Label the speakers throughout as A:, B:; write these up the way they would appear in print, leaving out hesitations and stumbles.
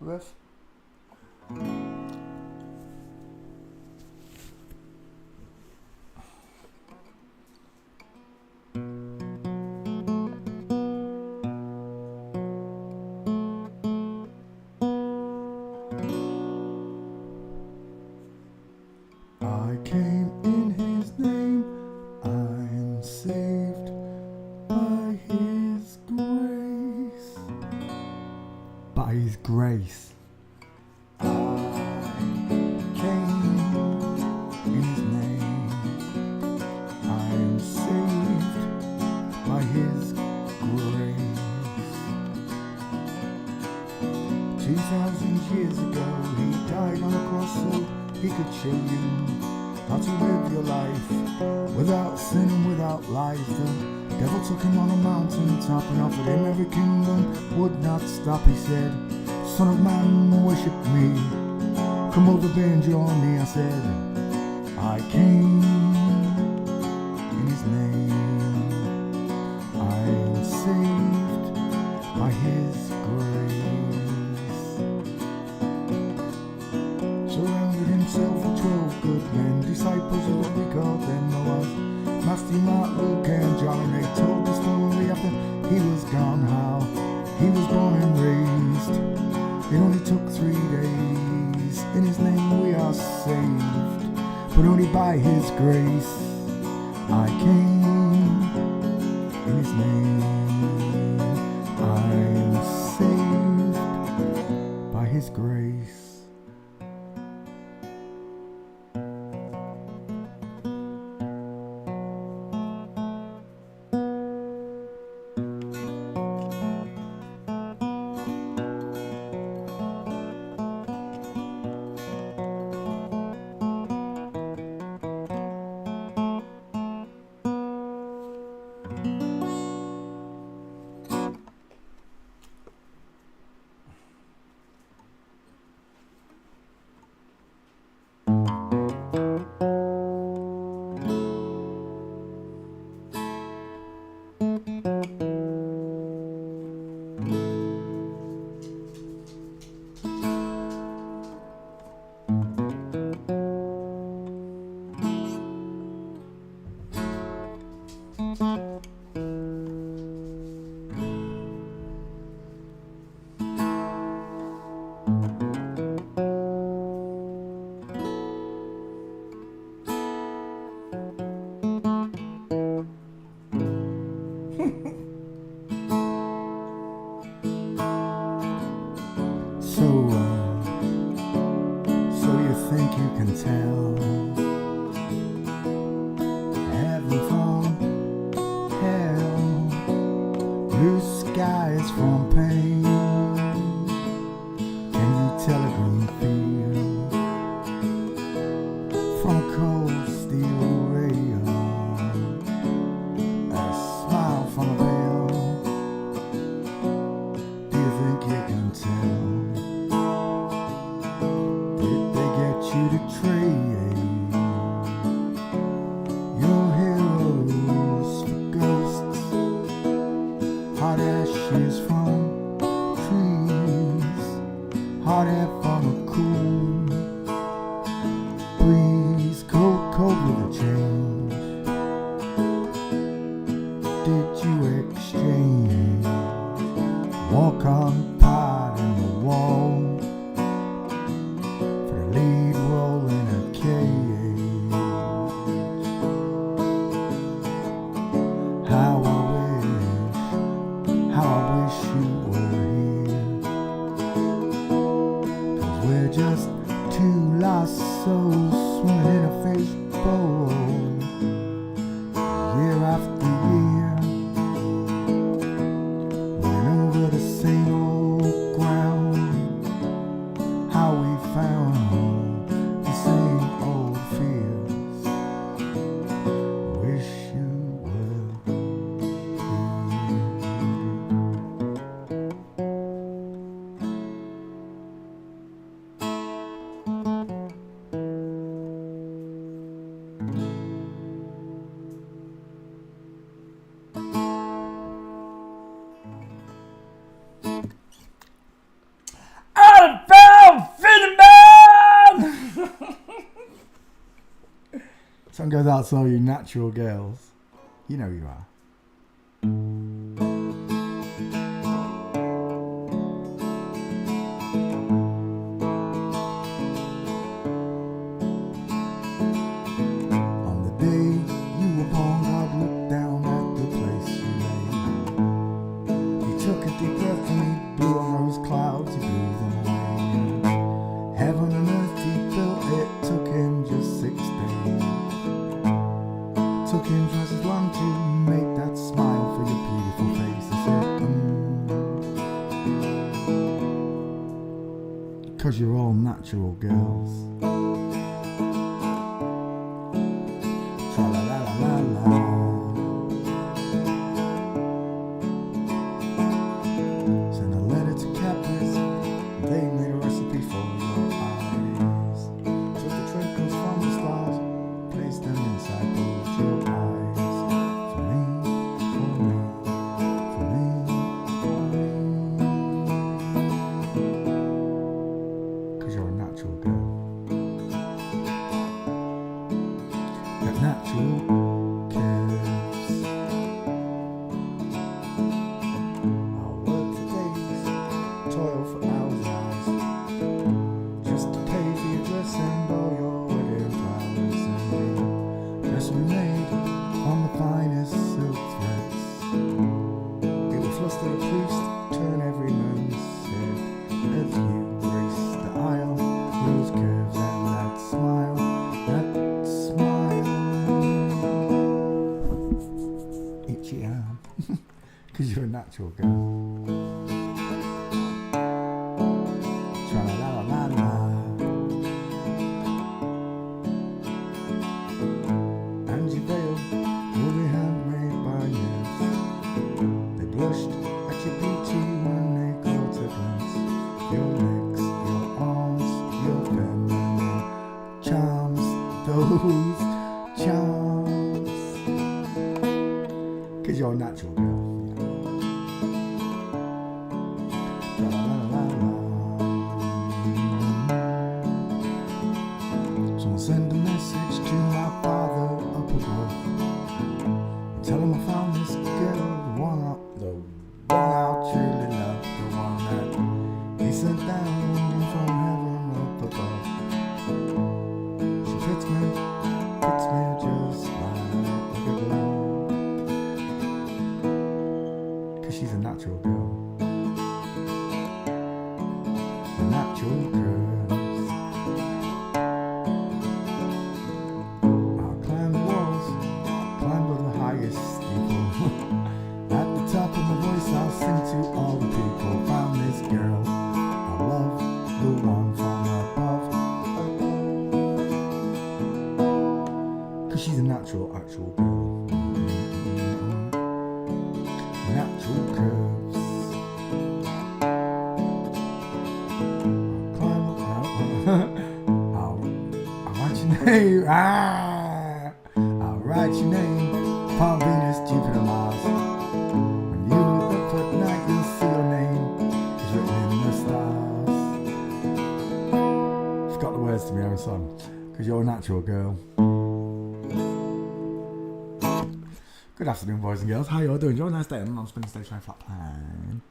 A: Ref. I came in his name, I am saved by his grace. By his grace. I came in his name, I am saved by his grace. 2,000 years ago, he died on a cross so he could show you how to live your life without sin and without lies. The devil took him on a mountain top and offered him every kingdom, would not stop. He said, "Son of man, worship me. Come over, bend your knee." I said, I came in his name, I am saved by his grace. Surrounded himself with 12 good men, disciples of what we called them Noah's, Matthew, Mark, Luke and John, and they told the story after he was gone, how he was born and raised. It only took 3 days. In his name we are saved, but only by his grace. I came in his name, I am saved by his grace. So you think you can tell heaven from hell, blue skies from pain? Can you tell a green field from a cold steel rail, a smile from a veil? Do you think you can tell? You to trade your heroes for ghosts, hot ashes from trees, hot air from a cool breeze, cold, cold with a change. Did you exchange walk on pot in the wall for the lead role in a cage? How I wish you were here, 'cause we're just two lost souls swimming in a fishbowl, year after year, running over the same old ground. one goes out to all you natural girls. You know you are. On the day you were born, God looked down at the place you lay. He took a deep breath and he blew on those clouds to breathe them away. Heaven and earth he built, it took him just 6 days. Took him twice as long to make that smile for your beautiful face. I said, 'Cause you're all natural girls. Tra-la-la-la-la-la. Send a letter to Capri's, they made a recipe for your eyes. Took the twinkles from the stars, placed them inside both your eyes. For me, for me, for me, for me. 'Cause you're a natural girl. Got natural curves. I'll work for days, toil for hours and hours, just to pay for your dress and all your wedding flowers. And your dress will be made on the finest silk threads. It will fluster the priest, turn every man's head as you grace the aisle. Those curves and that smile, that smile. Itchy arm. 'Cause you're a natural girl. Tra-la-la-la-la. And your veil will be handmade by nurse. They blushed at your beauty when they caught a glance. Your legs, your arms, your feminine charms, those charms. 'Cause you're a natural girl. Tra-la-la-la-la. So I'll send a message to my father up above. Tell him I found this girl, the one I truly love, the one that he sent down from heaven up above. She fits me just like a glove. 'Cause she's a natural girl. A natural curves. I'll climb the walls, climb to the highest steeple. At the top of my voice I'll sing to all the people. Found this girl, I love the one from above. 'Cause she's a natural, actual girl. Natural curves. I'll climb up. I'll write your name. I'll write your name upon Venus, Jupiter, Mars. When you look up at night, you'll see your name is written in the stars. Forgot the words to my own song. 'Cause you're a natural girl. Good afternoon, boys and girls. How you all doing? Enjoy a nice day on Spinning Station Flat Plane.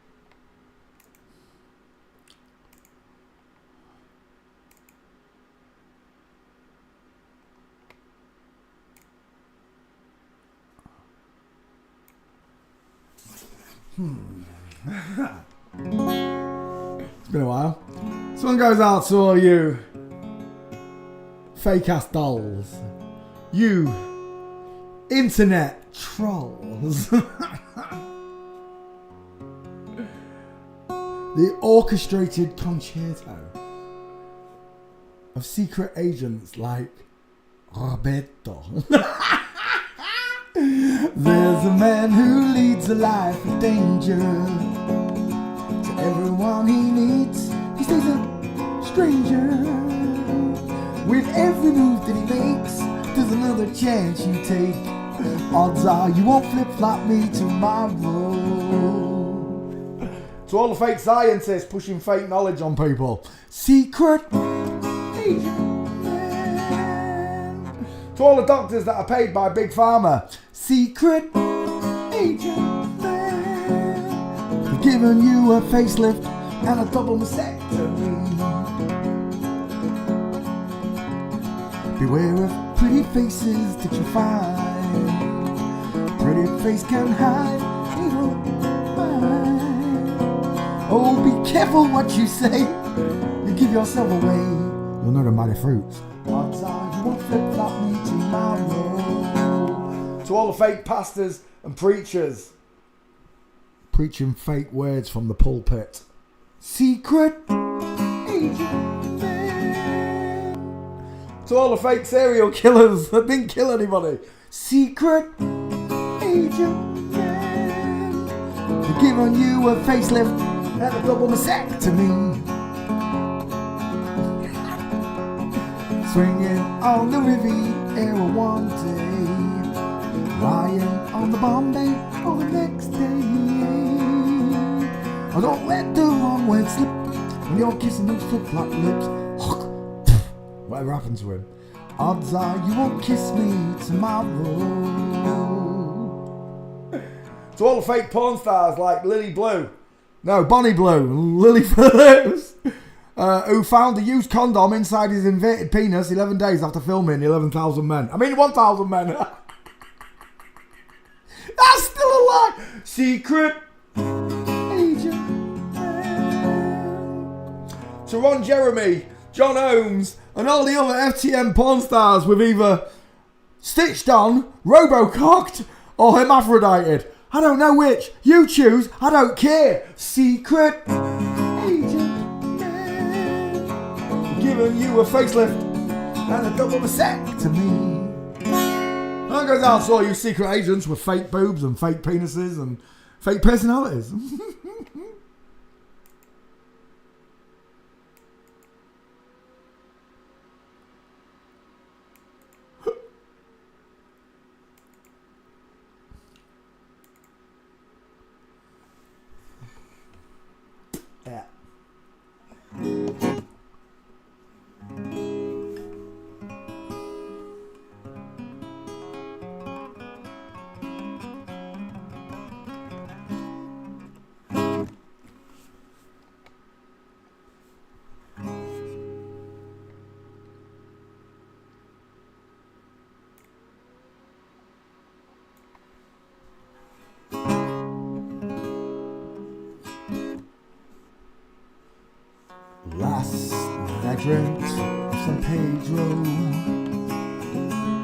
A: It's been a while. This one goes out to all you fake ass dolls. You internet trolls. The orchestrated concerto of secret agents like Roberto. There's a man who leads a life of danger. To everyone he meets, he stays a stranger. With every move that he makes, there's another chance you take. Odds are you won't flip-flop me tomorrow. To all the fake scientists pushing fake knowledge on people. Secret agent man. To all the doctors that are paid by Big Pharma, secret agent man, for giving you a facelift and a double mastectomy. Beware of pretty faces that you find. Pretty face can hide evil mind. Oh, be careful what you say. You give yourself away. You'll know the mighty fruits. Odds are you won't flip-flop me tomorrow. To all the fake pastors and preachers preaching fake words from the pulpit. Secret agent man. To all the fake serial killers that didn't kill anybody. Secret agent man. They're giving you a facelift and a double mastectomy. Swinging on the Riviera one day, lying on the Bombay on the next day. Oh, don't let the wrong word slip when you're kissing those flip-flop lips. Whatever happened to him? Odds are you won't kiss me tomorrow. To all the fake porn stars like Bonnie Blue and Lily Phillips, who found a used condom inside his inverted penis 11 days after filming 11,000 Men. I mean 1,000 men. That's still a lie. Secret agent man. To Ron Jeremy, John Holmes, and all the other FTM porn stars with either stitched on, robococked, or hermaphrodited. I don't know which. You choose. I don't care. Secret agent man, giving you a facelift and a double mastectomy. That goes out to all you secret agents with fake boobs and fake penises and fake personalities. Yeah. Last night I dreamt of San Pedro,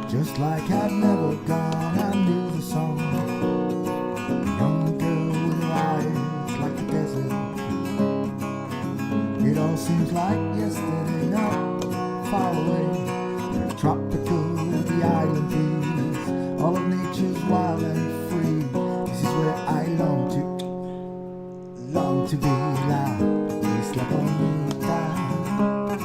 A: just like I'd never gone. I knew the song. A young girl with her eyes like the desert. It all seems like yesterday, not far away. The tropical, the island breeze, all of nature's wild and free. This is where I long to be loud. Like on me down.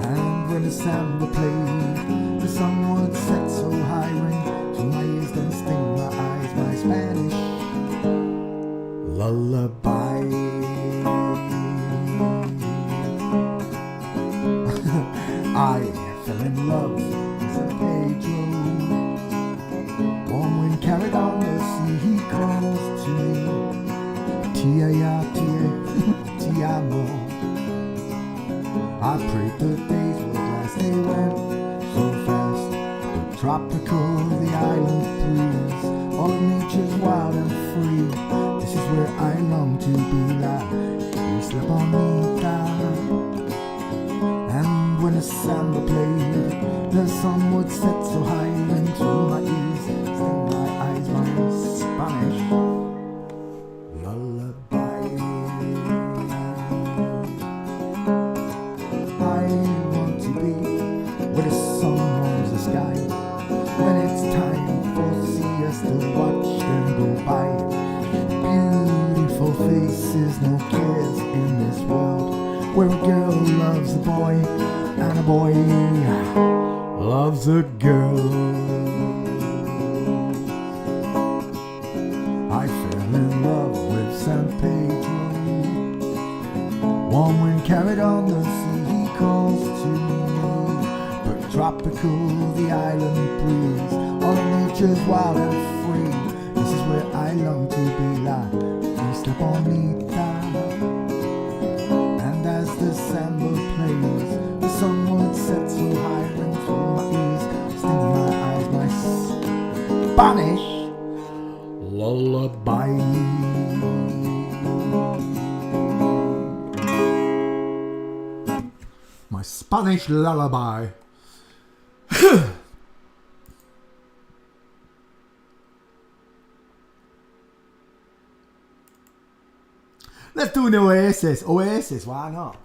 A: And when the samba played, the sun would set so high, ring to my ears, then sting my eyes, my Spanish lullaby. I fell in love with San Pedro. Warm wind carried on the sea, he calls to me. T-A-R-T-A. I prayed the days would last, they went so fast. The tropical, the island breeze, all of nature's wild and free. This is where I long to be like Isla Bonita. And when the samba played, the sun would set so high into my ears, sting my eyes, my Spanish lullaby. Where the sun warms the sky, when it's time for siesta to watch them go by. Beautiful faces, no cares in this world, where a girl loves a boy and a boy loves a girl. I fell in love with San Pedro. Warm wind carried on the sea, he calls to me. Tropical, the the island breeze, all of nature's wild and free. This is where I long to be, la Isla Bonita. And as the samba plays, the sun would set so high, ring through my ears, sting my eyes, my Spanish lullaby. My Spanish lullaby. Let's do an Oasis. Oasis, why not?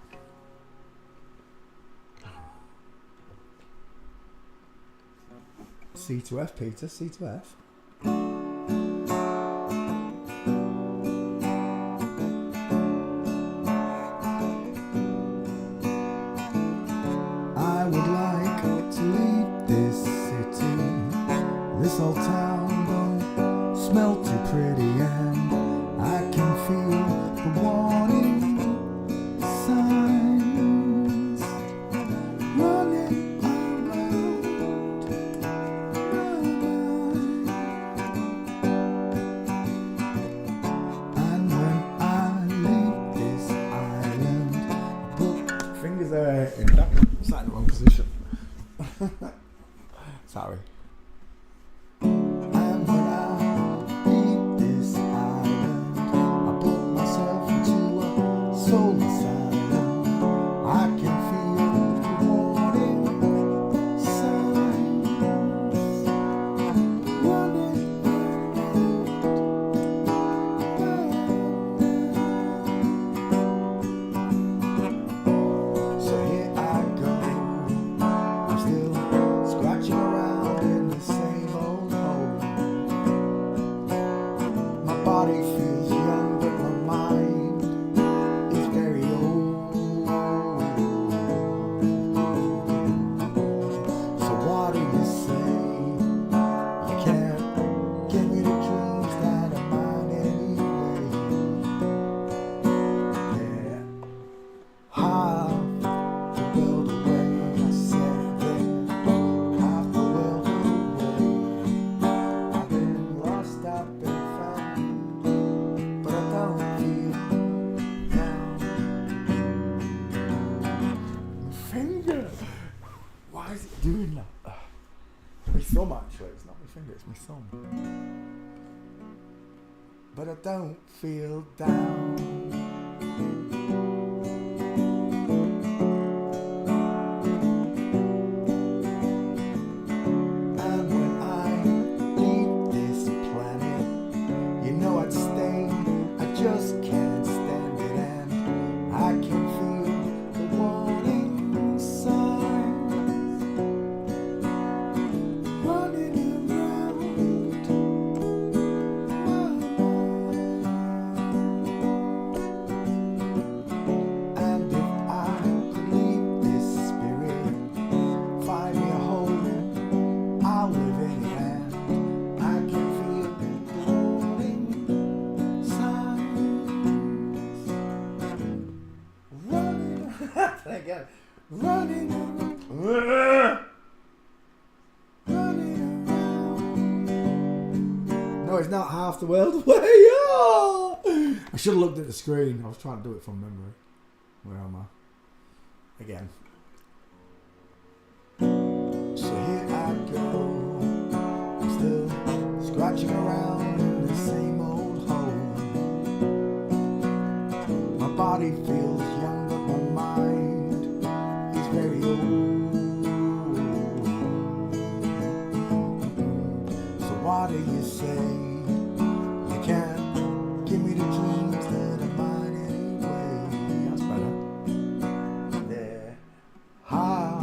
A: C to F, Peter. C to F. I would like to leave this city. This old town don't smell too pretty, and I can feel the warning signs running around my mind. And when I leave this island, I put fingers there in that sat in the wrong position. Sorry. And when I leave this island, I put myself into a soul asylum. I can feel the warning signs running around. So here I go. I'm still scratching around in the same old hole. My body feels young, but my mind is very old. So what do you say? You can't give me the dreams that are mine anyway. Yeah. Half the world away, I said there. Half the world away. I've been lost, I've been found, but I don't feel down. My finger! Why is it doing that? My thumb, actually. It's not my finger, it's my thumb. But I don't feel down. And when I leave this planet, you know I'd stay. I just can't stand it, and I can feel the warning signs running around my mind. And if I could leave this spirit, find me a home, I'll live in it, and I can feel the warning signs running again, running around, running around. No, it's not half the world away. Oh! I should have looked at the screen. I was trying to do it from memory. Where am I? Again. So here I go. I'm still scratching around in the same old hole. My body feels young, but my mind is very old. So what do you say? You can't give me the dreams that are mine anyway. That's better. Yeah. Half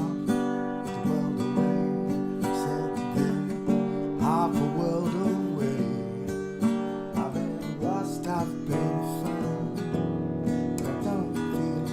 A: the world away, said today. Half the world away. I've been lost, I've been found, but I don't feel.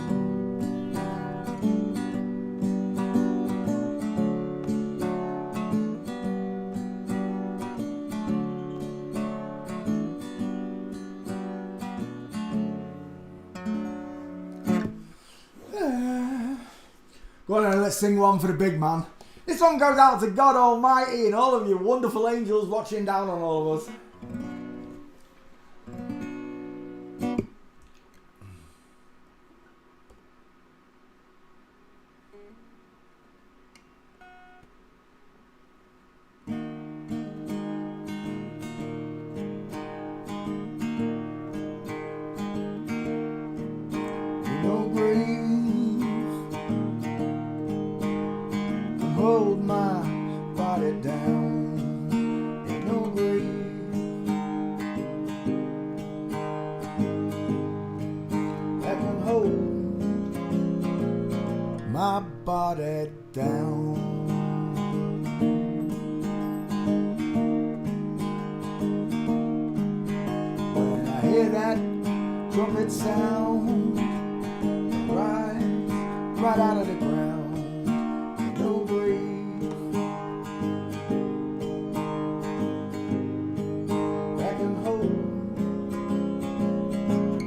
A: Go on then, let's sing one for the big man. It's one goes out to God Almighty and all of you wonderful angels watching down on all of us. Hold my body down in no grave that can hold my body down. When I hear that trumpet sound, rise right out of the ground.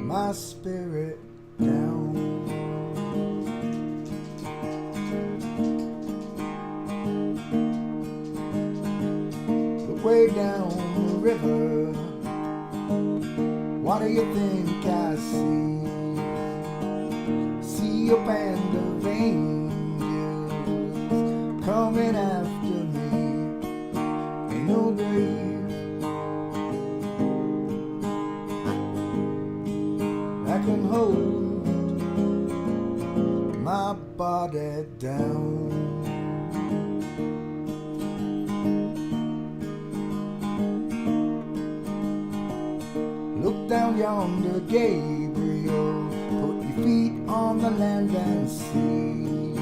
A: My spirit down. Look way down the river. What do you think I see? See a band of angels coming after me. Ain't no grave can hold my body down. Look down yonder, Gabriel, put your feet on the land and see.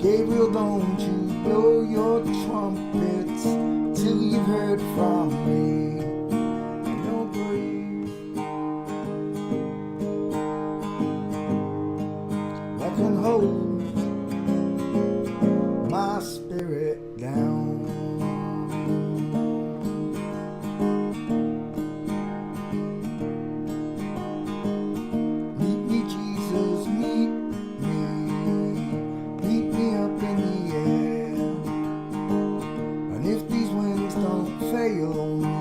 A: Gabriel, don't you blow your trumpets till you've heard from me. Can hold my spirit down. Meet me, Jesus, meet me up in the air. And if these wings don't fail me,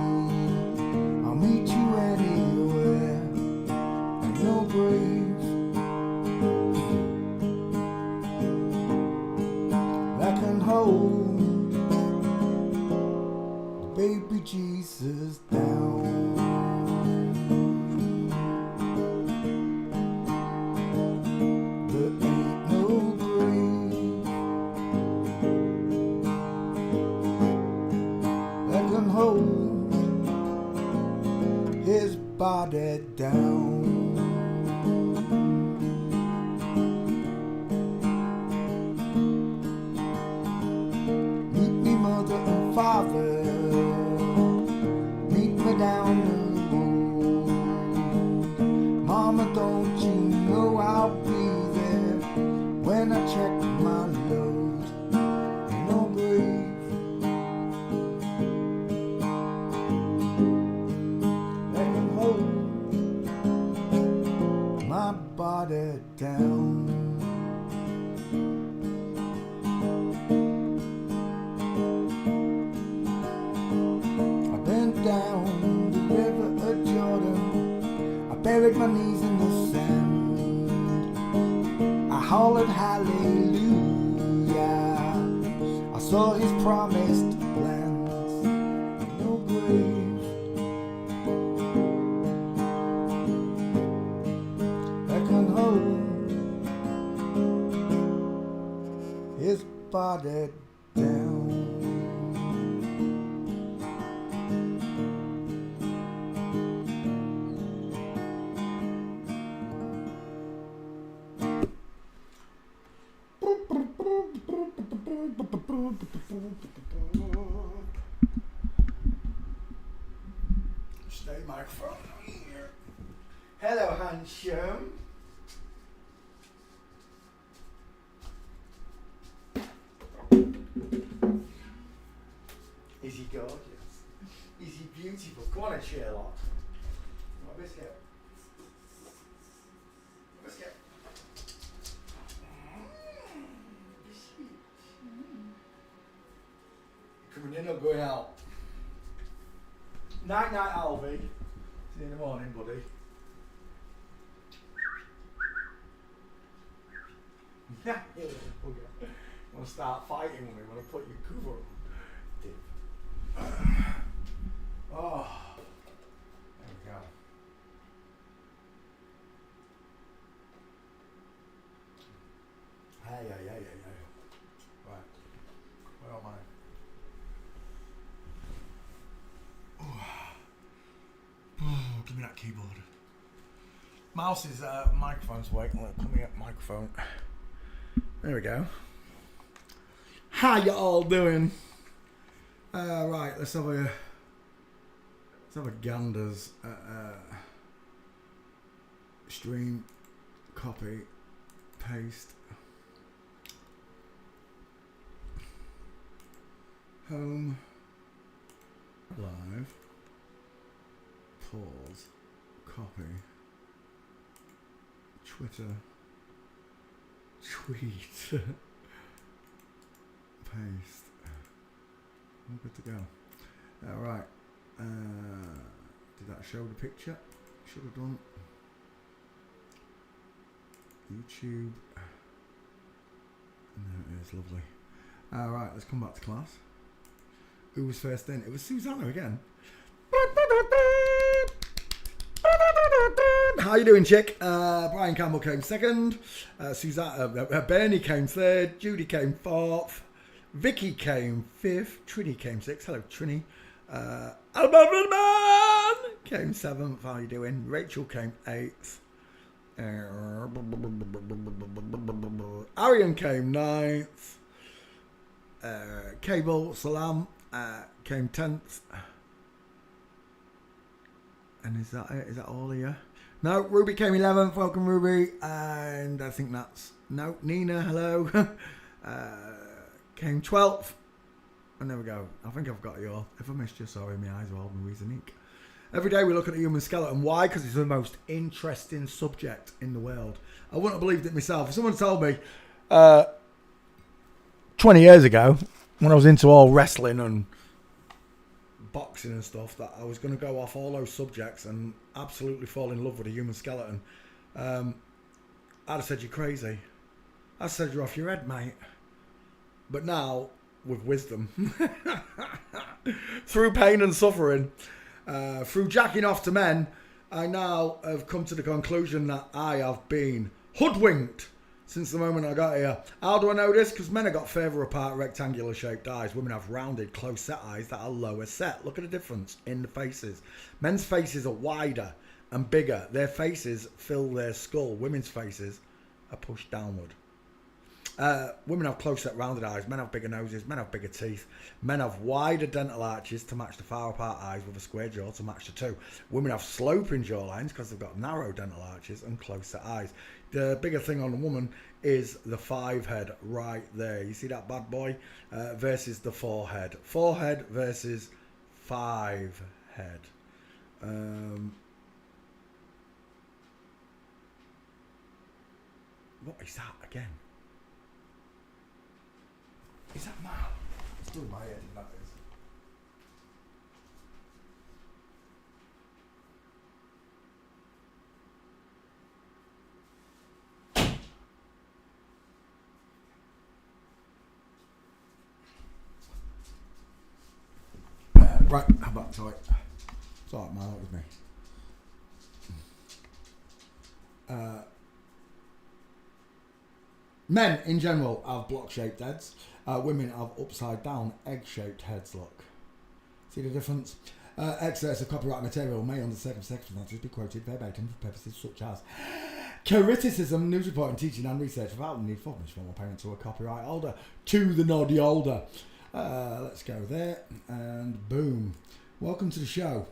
A: I'll meet you anywhere. And no grave hold baby Jesus down. There ain't no grave that can hold his body down. Father, meet me down the road. Mama, don't you know I'll be there when I check my load. No grave that can hold my body down. Down the river of Jordan, I buried my knees in the sand. I hollered hallelujah. I saw his promised lands. No grave that can hold his body down. Stay microphone here. Hello, handsome. Is he gorgeous? Is he beautiful? Go on and Sherlock. What a biscuit. Biscuit. Biscuit. me out. Night night, Alvy. See you in the morning, buddy. Yeah, you want to start fighting with me when I put your cover on? Oh, there we go. Hey. Right, where am I? Oh, give me that keyboard. Mouse's microphone's awake. Come here, microphone. There we go. How you all doing? Right, let's have a ganders. Stream, copy, paste, home, live, pause, copy, Twitter, tweet, paste. All good to go. Alright. Did that show the picture? Should have done. YouTube. And there it is, lovely. Alright, let's come back to class. Who was first in? It was Susanna again. How you doing, chick? Brian Campbell came second. Bernie came third. Judy came fourth. Vicky came fifth. Trini came sixth. Hello, Trini. Alba Redman came seventh. How you doing? Rachel came eighth. Arian came ninth. Cable Salam came 10th. And is that it? Is that all of you? No, Ruby came 11th. Welcome, Ruby. And I think that's... No, Nina, hello. Came 12th. And there we go. I think I've got you all. If I missed you, sorry, my eyes are all Louise-Anique. Every day we look at the human skeleton. Why? Because it's the most interesting subject in the world. I wouldn't have believed it myself. If someone told me 20 years ago, when I was into all wrestling and boxing and stuff, that I was going to go off all those subjects and absolutely fall in love with a human skeleton, I'd have said you're crazy. I'd said you're off your head, mate. But now, with wisdom, through pain and suffering, through jacking off to men, I now have come to the conclusion that I have been hoodwinked since the moment I got here. How do I know this? Because men have got further apart rectangular shaped eyes. Women have rounded, close set eyes that are lower set. Look at the difference in the faces. Men's faces are wider and bigger. Their faces fill their skull. Women's faces are pushed downward. Women have close set rounded eyes. Men have bigger noses. Men have bigger teeth. Men have wider dental arches to match the far apart eyes with a square jaw to match the two. Women have sloping jawlines because they've got narrow dental arches and close set eyes. The bigger thing on the woman is the 5 head right there. You see that bad boy? Versus the 4 head. 4 head versus 5 head. What is that again? Is that mad? It's doing my head, that is. Right, how about to it? It's alright, man, that was me. Men in general have block-shaped heads. Women have upside-down, egg-shaped heads. Look, see the difference? Excerpts of copyright material may, under certain circumstances, be quoted verbatim for purposes such as criticism, news reporting, teaching, and research without the need for permission from a parent to a copyright holder. To the naughty holder. Let's go there, and boom. Welcome to the show.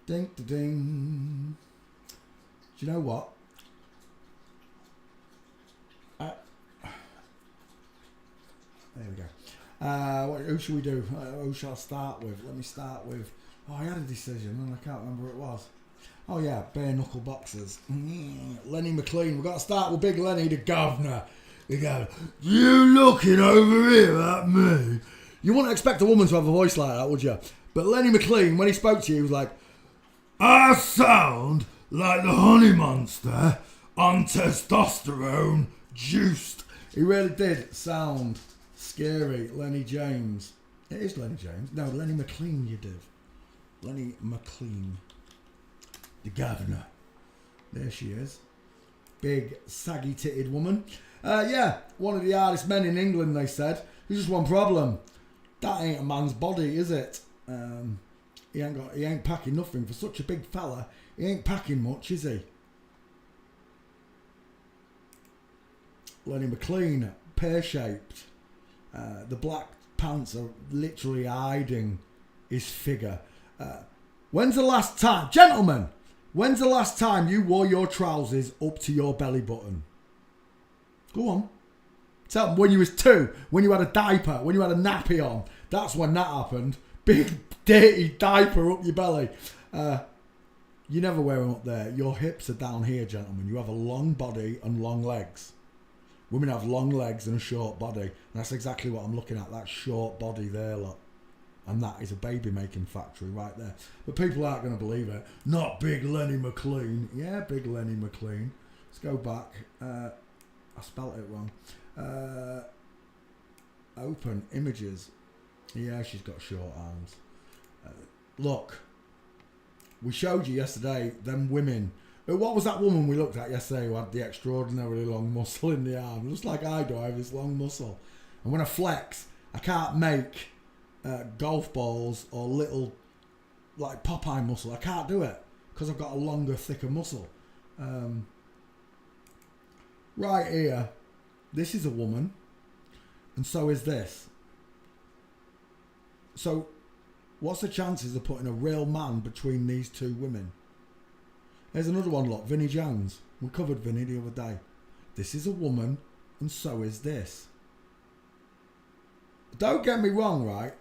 A: Ding, da, ding. Do you know what? There we go. Who should we do? Who shall I start with? Let me start with... Oh, I had a decision and I can't remember who it was. Oh yeah, bare knuckle boxers. Lenny McLean. We've got to start with Big Lenny, the governor. You go, you looking over here at me?
B: You wouldn't expect a woman to have a voice like that, would you? But Lenny McLean, when he spoke to you, he was like, I sound like the honey monster on testosterone juiced. He really did sound scary, Lenny James. It is Lenny James. No, Lenny McLean, you did. Lenny McLean. The governor. There she is. Big, saggy-titted woman. Yeah, one of the hardest men in England, they said. There's just one problem. That ain't a man's body, is it? He ain't packing nothing. For such a big fella, he ain't packing much, is he? Lenny McLean, pear-shaped. The black pants are literally hiding his figure. When's the last time, gentlemen, when's the last time you wore your trousers up to your belly button? Go on. Tell them when you was 2, when you had a diaper, when you had a nappy on. That's when that happened. Big, dirty diaper up your belly. You never wear them up there. Your hips are down here, gentlemen. You have a long body and long legs. Women have long legs and a short body. And that's exactly what I'm looking at. That short body there, look. And that is a baby making factory right there. But people aren't going to believe it. Not Big Lenny McLean. Yeah, Big Lenny McLean. Let's go back. I spelt it wrong. Open images. Yeah, she's got short arms. Look. We showed you yesterday them women. What was that woman we looked at yesterday who had the extraordinarily long muscle in the arm? Just like I do, I have this long muscle. And when I flex, I can't make golf balls or little like Popeye muscle. I can't do it because I've got a longer, thicker muscle. Right here, this is a woman, and so is this. So, what's the chances of putting a real man between these two women? Here's another one, look, Vinnie Jones. We covered Vinnie the other day. This is a woman, and so is this. Don't get me wrong, right?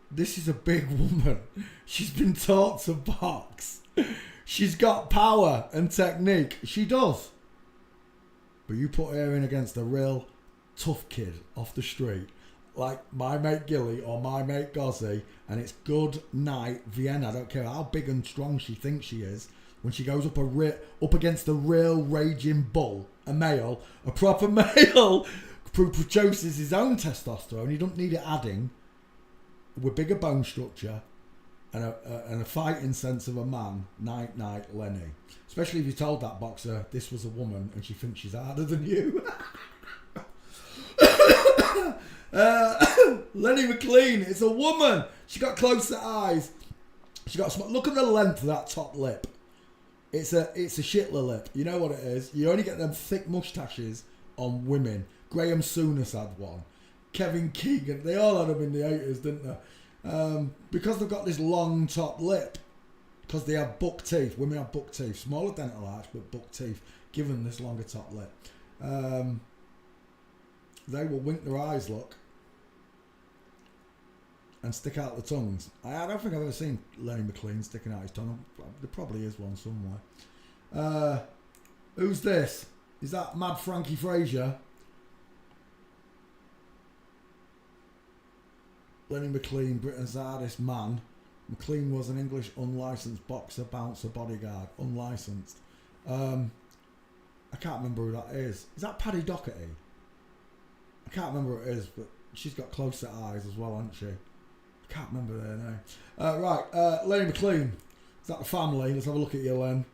B: This is a big woman. She's been taught to box. She's got power and technique. She does. But you put her in against a real tough kid off the street, like my mate Gilly or my mate Gozzy, and it's good night Vienna. I don't care how big and strong she thinks she is. When she goes up against a real raging bull, a male, a proper male, who produces his own testosterone, he doesn't need it adding, with bigger bone structure and a fighting sense of a man. Night, Lenny. Especially if you told that boxer this was a woman and she thinks she's harder than you. Lenny McLean, it's a woman. She got closer eyes. She got look at the length of that top lip. It's a Shitler lip. You know what it is. You only get them thick moustaches on women. Graham Souness had one. Kevin Keegan. They all had them in the 80s, didn't they? Because they've got this long top lip. Because they have buck teeth. Women have buck teeth. Smaller dental arch, but buck teeth. Given this longer top lip. They will wink their eyes, look. And stick out the tongues. I don't think I've ever seen Lenny McLean sticking out his tongue. There probably is one somewhere. Who's this? Is that Mad Frankie Frazier? Lenny McLean, Britain's hardest man. McLean was an English unlicensed boxer, bouncer, bodyguard. Unlicensed. I can't remember who that is. Is that Paddy Doherty? I can't remember who it is, but she's got closer eyes as well, hasn't she? I can't remember their name. Right, Lenny McLean. Is that the family? Let's have a look at you, Len.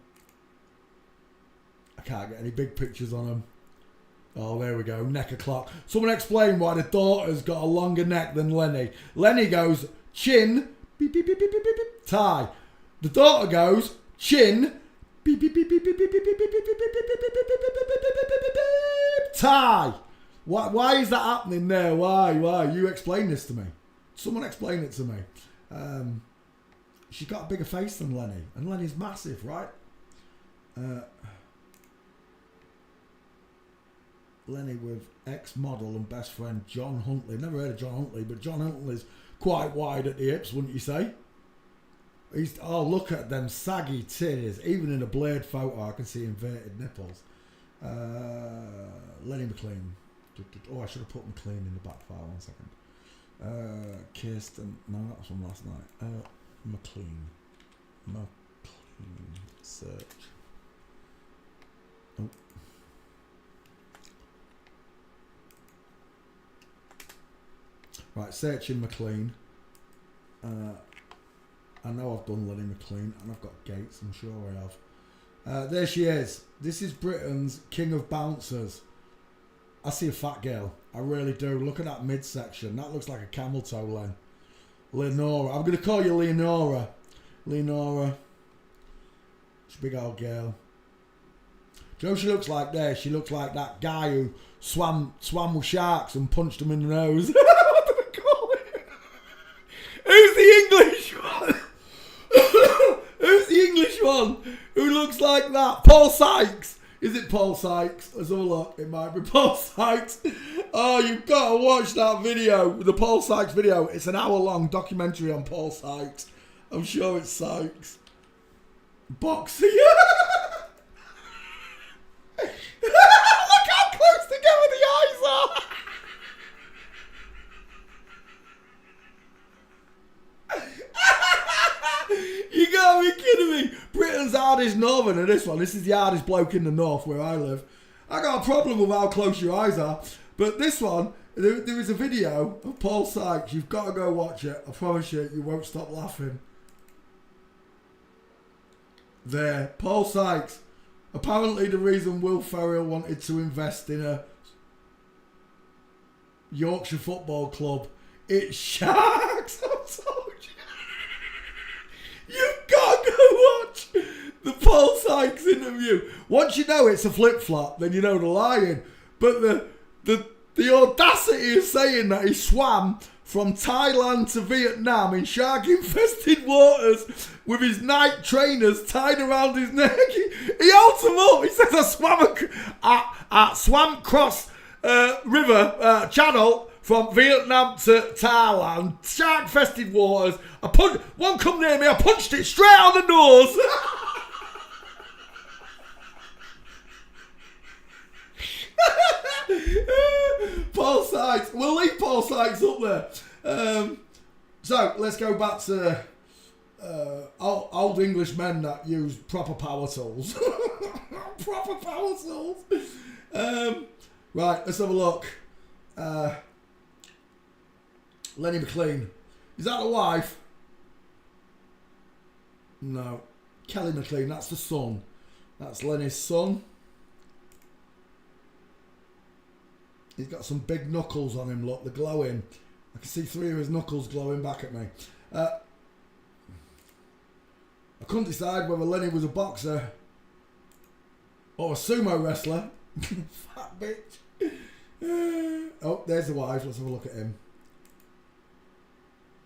B: I can't get any big pictures on them. Oh, there we go. Neck o'clock. Someone explain why the daughter's got a longer neck than Lenny. Lenny goes chin, beep, beep, beep, beep, beep, beep, beep, tie. The daughter goes chin, beep, beep, beep, beep, beep, beep, beep, beep, beep, beep, beep, beep, beep, beep, tie. Why is that happening there? Why? You explain this to me. Someone explain it to me. She's got a bigger face than Lenny. And Lenny's massive, right? Lenny with ex-model and best friend John Huntley. Never heard of John Huntley, but John Huntley's quite wide at the hips, wouldn't you say? Oh, look at them saggy titties. Even in a blurred photo, I can see inverted nipples. Lenny McLean. Oh, I should have put McLean in the back file. 1 second. Kirsten. No, that was from last night. McLean. Search. Oh. Right, searching McLean. I know I've done Lenny McLean, and I've got Gates, I'm sure I have. There she is. This is Britain's King of Bouncers. I see a fat girl. I really do. Look at that midsection. That looks like a camel toe, Len. Leonora. I'm going to call you Leonora. Leonora. She's a big old girl. Do you know what she looks like there? She looks like that guy who swam with sharks and punched them in the nose. What did I call it? Who's the English one? Who's the English one who looks like that? Paul Sykes. Is it Paul Sykes? Let's have a look. It might be Paul Sykes. Oh, you've got to watch that video. The Paul Sykes video. It's an hour-long documentary on Paul Sykes. I'm sure it's Sykes. Boxing. Look how close together the eyes are. You gotta be kidding me. Britain's hardest northerner, this one. This is the hardest bloke in the north where I live. I got a problem with how close your eyes are. But this one, there is a video of Paul Sykes. You've got to go watch it. I promise you, you won't stop laughing. There, Paul Sykes. Apparently the reason Will Ferrell wanted to invest in a Yorkshire Football Club, it's sharks. I told you. You've got to go watch the Paul Sykes interview. Once you know it's a flip-flop, then you know the lying. But the audacity of saying that he swam from Thailand to Vietnam in shark-infested waters with his Nike trainers tied around his neck. He holds them up. He says, I swam at Swamp Cross River Channel from Vietnam to Thailand. Shark-infested waters. One come near me, I punched it straight on the nose. Paul Sykes. We'll leave Paul Sykes up there. So let's go back to old English men that use proper power tools. Proper power tools. Right, let's have a look. Lenny McLean. Is that the wife? No. Kelly McLean, that's the son. That's Lenny's son. He's got some big knuckles on him, look, they're glowing. I can see 3 of his knuckles glowing back at me. I couldn't decide whether Lenny was a boxer or a sumo wrestler. Fat bitch. Oh, there's the wife. Let's have a look at him.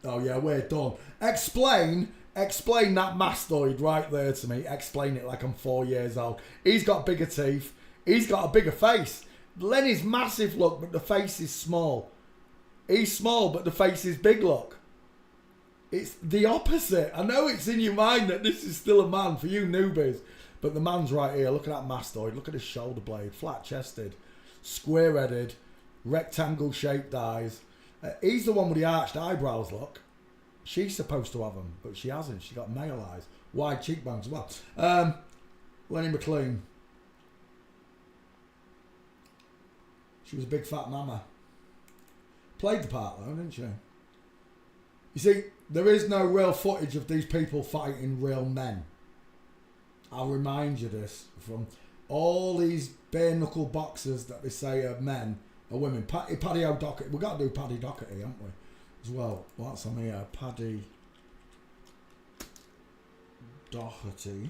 B: Oh yeah, we're done. Explain that mastoid right there to me. Explain it like I'm 4 years old. He's got bigger teeth. He's got a bigger face. Lenny's massive, look, but the face is small. He's small, but the face is big, look. It's the opposite. I know it's in your mind that this is still a man for you newbies, but the man's right here. Look at that mastoid. Look at his shoulder blade. Flat-chested, square-headed, rectangle-shaped eyes. He's the one with the arched eyebrows, look. She's supposed to have them, but she hasn't. She's got male eyes. Wide cheekbones as well. Lenny McLean. She was a big fat mama. Played the part though, didn't she? You see, there is no real footage of these people fighting real men. I'll remind you this from all these bare knuckle boxers that they say are men or women. Paddy O'Doherty. We've got to do Paddy Doherty, haven't we? As well. What's on here? Paddy Doherty.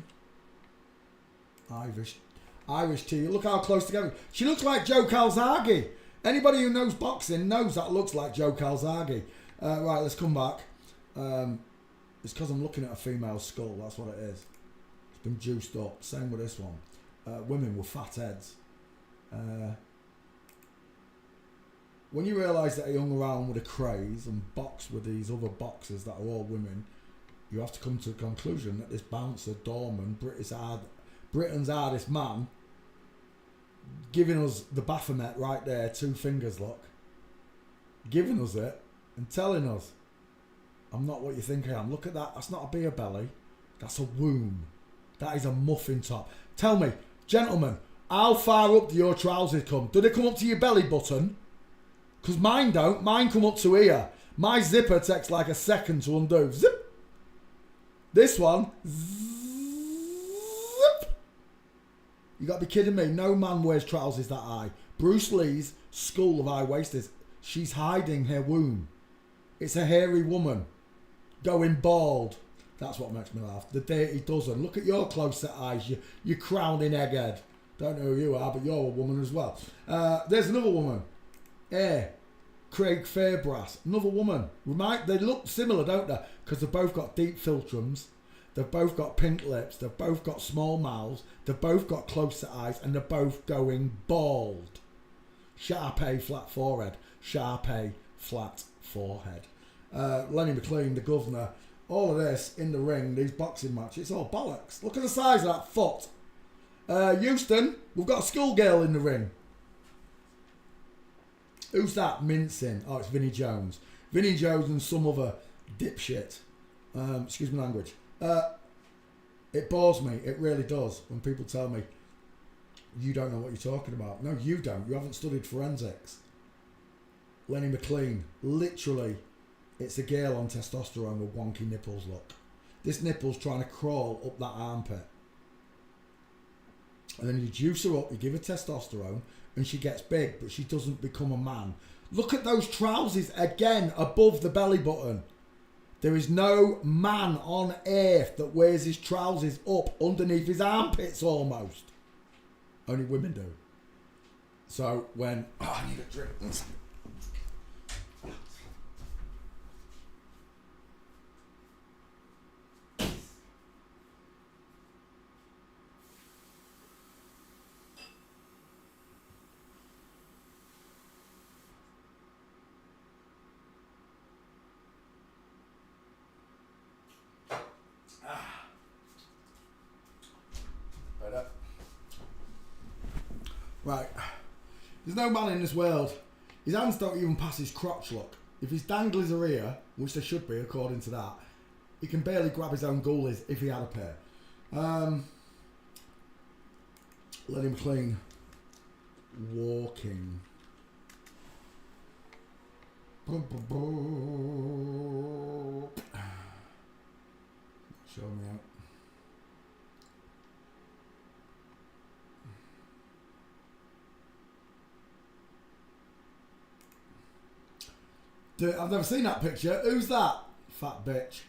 B: Irish tea. Look how close together. She looks like Joe Calzaghe. Anybody who knows boxing knows that looks like Joe Calzaghe. Right, let's come back. It's because I'm looking at a female skull. That's what it is. It's been juiced up. Same with this one. Women with fat heads. When you realise that he hung around with a craze and boxed with these other boxers that are all women, you have to come to the conclusion that this bouncer, Dorman, Britain's hardest man, giving us the Baphomet right there, 2 fingers, look. Giving us it. and telling us, I'm not what you think I am. Look at that. That's not a beer belly. That's a womb. That is a muffin top. Tell me, gentlemen, how far up do your trousers come? Do they come up to your belly button? Because mine don't. Mine come up to here. My zipper takes like a second to undo. Zip. This one, zip. You got to be kidding me. No man wears trousers that high. Bruce Lee's School of High Waisters. She's hiding her womb. It's a hairy woman going bald. That's what makes me laugh. The Dirty Dozen. Look at your close set eyes. You crowning egghead. Don't know who you are, but you're a woman as well. There's another woman. Craig Fairbrass. Another woman. They look similar, don't they? Because they've both got deep philtrums. They've both got pink lips. They've both got small mouths. They've both got close set eyes. And they're both going bald. Sharpay flat forehead. Sharpay flat forehead. Lenny McLean, the governor. All of this in the ring, these boxing matches, it's all bollocks. Look at the size of that foot. Houston, we've got a schoolgirl in the ring. Who's that mincing? Oh, it's Vinnie Jones. Vinnie Jones and some other dipshit. Excuse my language. It bores me. It really does when people tell me, you don't know what you're talking about. No, you don't. You haven't studied forensics. Lenny McLean, literally, it's a girl on testosterone with wonky nipples, look. This nipple's trying to crawl up that armpit. And then you juice her up, you give her testosterone, and she gets big, but she doesn't become a man. Look at those trousers again above the belly button. There is no man on earth that wears his trousers up underneath his armpits almost. Only women do. So when... Oh, I need a drink. Right. There's no man in this world. His hands don't even pass his crotch, look. If his danglies are here, which they should be according to that, he can barely grab his own goalies if he had a pair. Lenny McLean walking. Show me out. I've never seen that picture. Who's that? Fat bitch.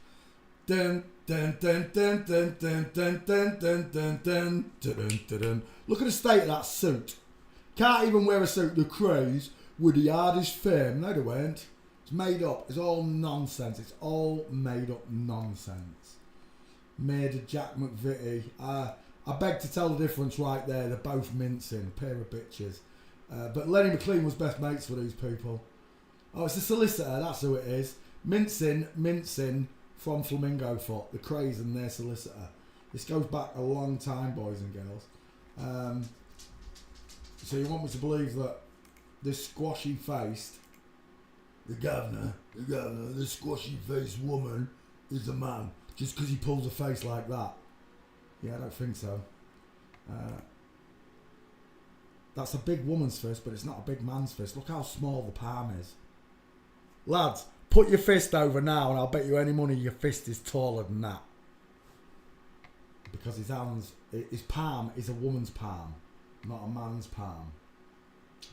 B: Dun dun dun dun dun dun dun dun dun dun dun dun dun. Look at the state of that suit. Can't even wear a suit. The craze with the hardest firm. No, they weren't. It's made up. It's all nonsense. It's all made up nonsense. Made of Jack McVitie. I beg to tell the difference right there. They're both mincing. Pair of bitches. But Lenny McLean was best mates with these people. Oh, it's a solicitor, that's who it is. Mincing from Flamingo Foot, the craze and their solicitor. This goes back a long time, boys and girls. So you want me to believe that this squashy-faced, the governor, this squashy-faced woman is a man, just because he pulls a face like that? Yeah, I don't think so. That's a big woman's fist, but it's not a big man's fist. Look how small the palm is. Lads, put your fist over now and I'll bet you any money your fist is taller than that. Because his palm is a woman's palm, not a man's palm.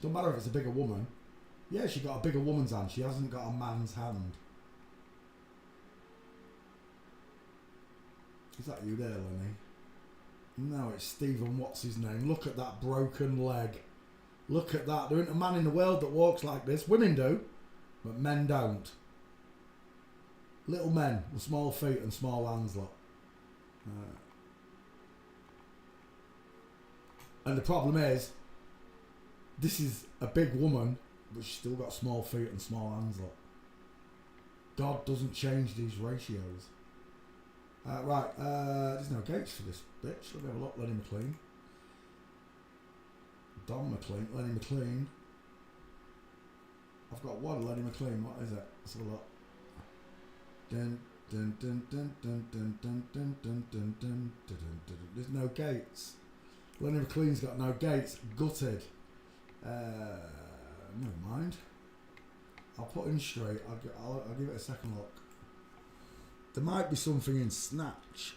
B: Don't matter if it's a bigger woman. Yeah, she got a bigger woman's hand. She hasn't got a man's hand. Is that you there, Lenny? No, it's Stephen, what's his name? Look at that broken leg. Look at that. There isn't a man in the world that walks like this. Women do. But men don't. Little men with small feet and small hands, look. And the problem is, this is a big woman, but she's still got small feet and small hands, look. God doesn't change these ratios. Right, there's no gates for this bitch. Let me have a look. Lenny McLean. Don McLean. Lenny McLean. I've got one, Lenny McLean. What is it? Let's have a look. Dun, dun, dun, dun, dun, dun, dun, dun, dun, dun, dun, dun, dun. There's no gates. Lenny McLean's got no gates. Gutted. Never mind. I'll put him straight. I'll give it a second look. There might be something in Snatch.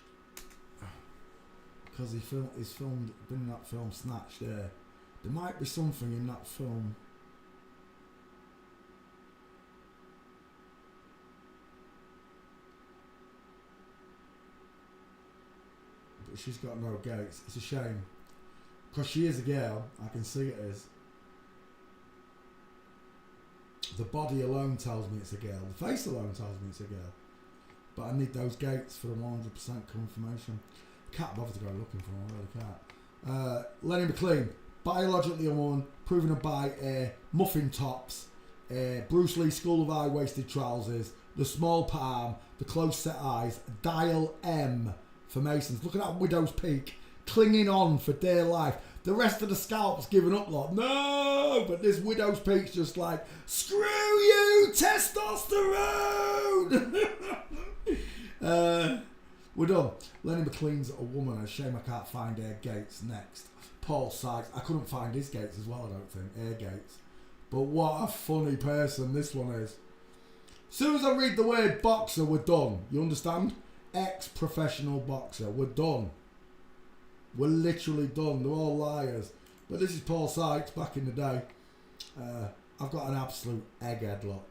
B: Because he's been in that film Snatch there. There might be something in that film. But she's got no gates. It's a shame. Because she is a girl. I can see it is. The body alone tells me it's a girl. The face alone tells me it's a girl. But I need those gates for the 100% confirmation. Can't bother to go looking for them. I really can't. Lenny McLean. Biologically a woman. Proven by muffin tops. Bruce Lee School of High-Waisted Trousers. The small palm. The close set eyes. Dial M for Masons. Look at that widow's peak. Clinging on for dear life. The rest of the scalp's giving up, like, no! But this widow's peak's just like, screw you, testosterone! We're done. Lenny McLean's a woman. A shame I can't find Air Gates next. Paul Sykes. I couldn't find his gates as well, I don't think. Air Gates. But what a funny person this one is. As soon as I read the word boxer, we're done. You understand? Ex-professional boxer. We're done. We're literally done. They're all liars. But this is Paul Sykes back in the day. I've got an absolute egghead look.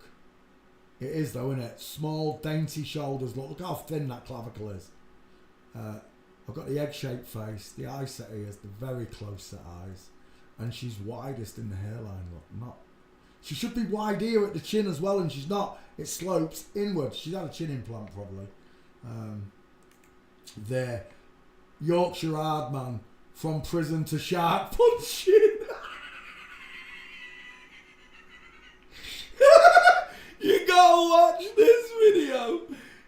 B: It is though, isn't it? Small, dainty shoulders. Look how thin that clavicle is. I've got the egg-shaped face. The eye set ears. The very close set eyes. And she's widest in the hairline. Look, not. She should be wide here at the chin as well, and she's not. It slopes inwards. She's had a chin implant probably. There. Yorkshire Hardman from prison to shark punching. You gotta watch this video.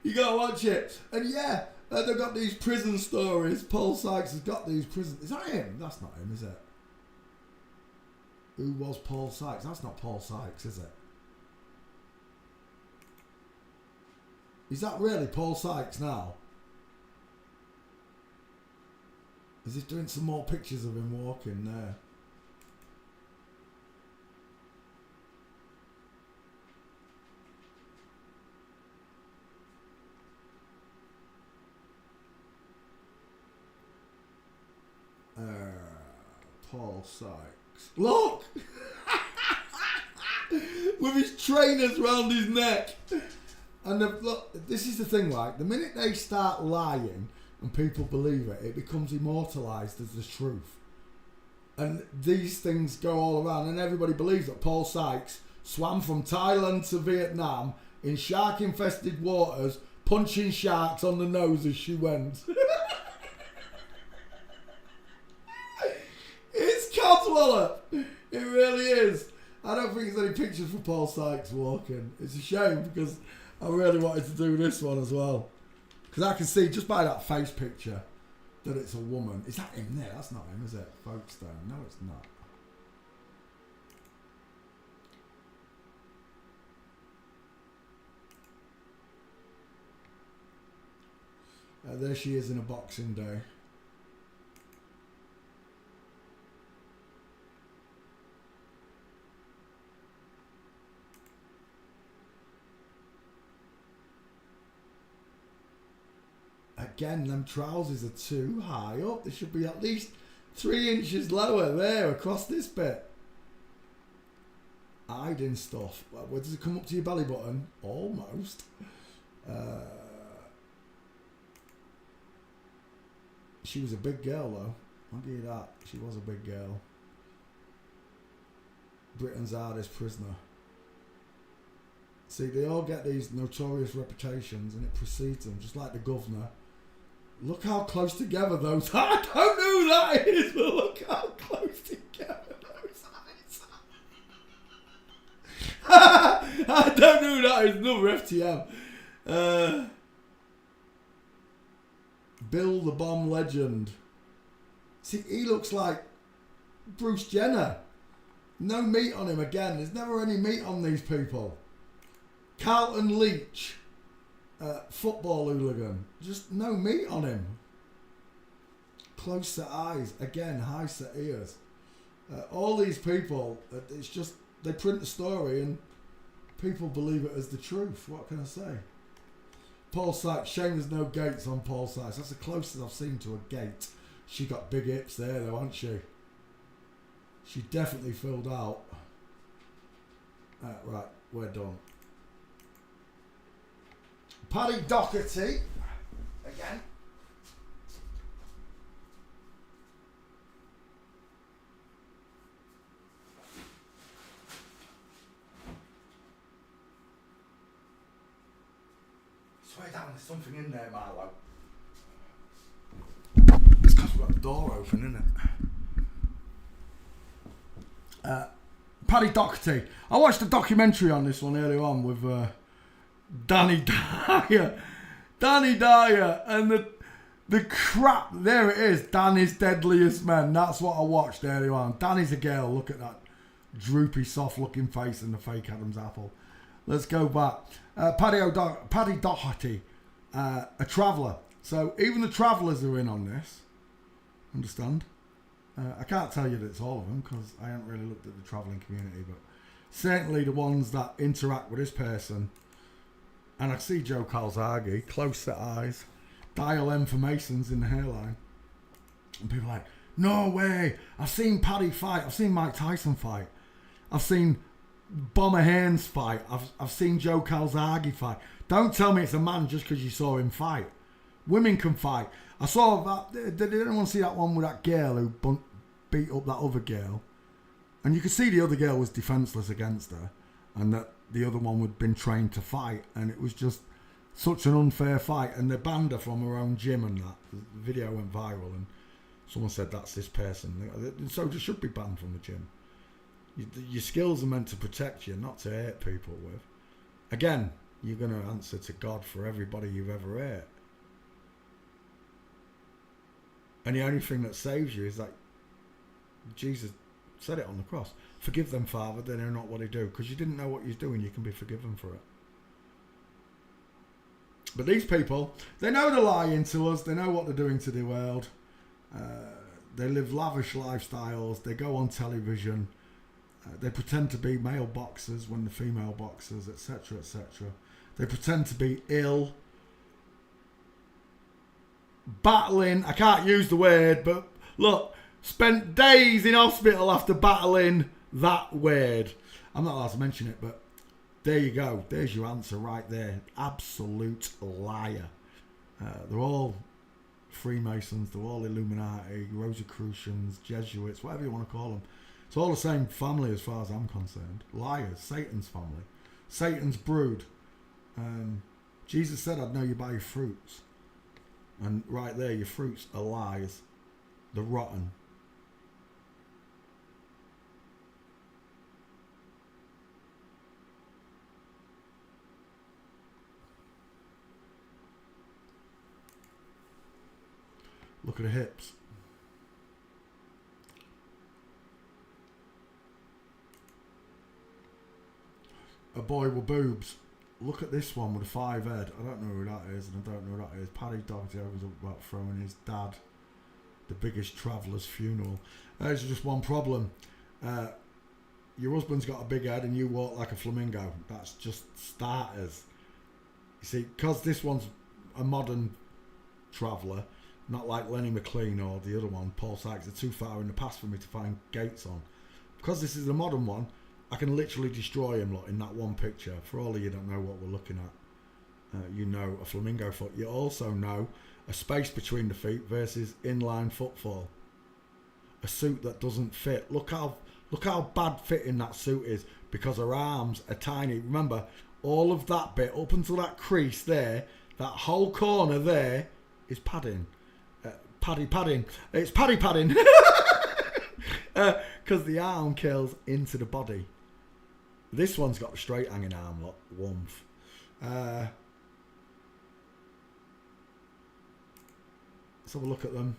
B: You gotta watch it. And yeah, they've got these prison stories. Paul Sykes has got these prison. Is that him? That's not him, is it? Who was Paul Sykes? That's not Paul Sykes, is it? Is that really Paul Sykes now? Is he doing some more pictures of him walking there? Paul Sykes. Look! With his trainers round his neck. And look, this is the thing, right? The minute they start lying and people believe it, it becomes immortalised as the truth. And these things go all around, and everybody believes that Paul Sykes swam from Thailand to Vietnam in shark-infested waters, punching sharks on the nose as she went. It's Codswallop! It really is. I don't think there's any pictures for Paul Sykes walking. It's a shame, because I really wanted to do this one as well. Because I can see just by that face picture that it's a woman. Is that him there? That's not him, is it? Folkestone. No, it's not. There she is in a Boxing Day. Again, them trousers are too high up. They should be at least 3 inches lower there across this bit. Hiding stuff. Where does it come up to your belly button? Almost. She was a big girl though. I'll give you that. She was a big girl. Britain's hardest prisoner. See, they all get these notorious reputations and it precedes them, just like the governor. Look how close together those are. I don't know who that is, but look how close together those eyes are. I don't know who that is. Another FTM. Bill the Bomb Legend. See, he looks like Bruce Jenner. No meat on him again. There's never any meat on these people. Carlton Leach, football hooligan. Just no meat on him. Close set eyes. Again, high set ears. All these people, it's just, they print the story and people believe it as the truth. What can I say? Paul Sykes. Shame there's no gates on Paul Sykes. That's the closest I've seen to a gate. She got big hips there though, hasn't she? She definitely filled out. Right, we're done. Paddy Doherty. Again. Swear down, there's something in there, Marlo. It's because we've got the door open, isn't it? Paddy Doherty. I watched a documentary on this one earlier on with Danny Dyer. Danny Dyer and the crap. There it is. Danny's Deadliest Men. That's what I watched earlier on. Danny's a girl. Look at that droopy, soft-looking face and the fake Adam's apple. Let's go back. Paddy Doherty, a traveller. So even the travellers are in on this. Understand? I can't tell you that it's all of them because I haven't really looked at the travelling community, but certainly the ones that interact with this person. And I see Joe Calzaghe, close set eyes, dial M for Masons in the hairline. And people are like, no way, I've seen Paddy fight, I've seen Mike Tyson fight, I've seen Bomber Haynes fight, I've seen Joe Calzaghe fight. Don't tell me it's a man just because you saw him fight. Women can fight. I saw that. Did anyone see that one with that girl who beat up that other girl? And you could see the other girl was defenceless against her, and that the other one had been trained to fight, and it was just such an unfair fight. And they banned her from her own gym, and that the video went viral. And someone said that's this person. So they should be banned from the gym. Your skills are meant to protect you, not to hurt people with. Again, you're going to answer to God for everybody you've ever hurt. And the only thing that saves you is that Jesus said it on the cross. Forgive them, Father, they know not what they do. Because you didn't know what you're doing, you can be forgiven for it. But these people, they know they're lying to us. They know what they're doing to the world. They live lavish lifestyles. They go on television. They pretend to be male boxers when they're female boxers, etc., etc. They pretend to be ill. Battling, I can't use the word, but look, spent days in hospital after battling that word. I'm not allowed to mention it, but there you go. There's your answer right there. Absolute liar. They're all Freemasons, they're all Illuminati, Rosicrucians, Jesuits, whatever you want to call them. It's all the same family as far as I'm concerned. Liars, Satan's family. Satan's brood. Jesus said, I'd know you by your fruits. And right there, your fruits are lies. They're rotten. Look at the hips. A boy with boobs. Look at this one with a 5 head. I don't know who that is, and I don't know who that is. Paddy Doherty was up about throwing his dad the biggest traveller's funeral. There's just one problem. Your husband's got a big head and you walk like a flamingo. That's just starters. You see, because this one's a modern traveller, not like Lenny McLean or the other one, Paul Sykes, are too far in the past for me to find gates on. Because this is a modern one, I can literally destroy him in that one picture. For all of you don't know what we're looking at, you know a flamingo foot. You also know a space between the feet versus inline footfall. A suit that doesn't fit. Look how bad fitting that suit is because her arms are tiny. Remember, all of that bit up until that crease there, that whole corner there is padding. Padding. It's padding. Because the arm curls into the body. This one's got a straight hanging arm, look, Wumph. Let's have a look at them.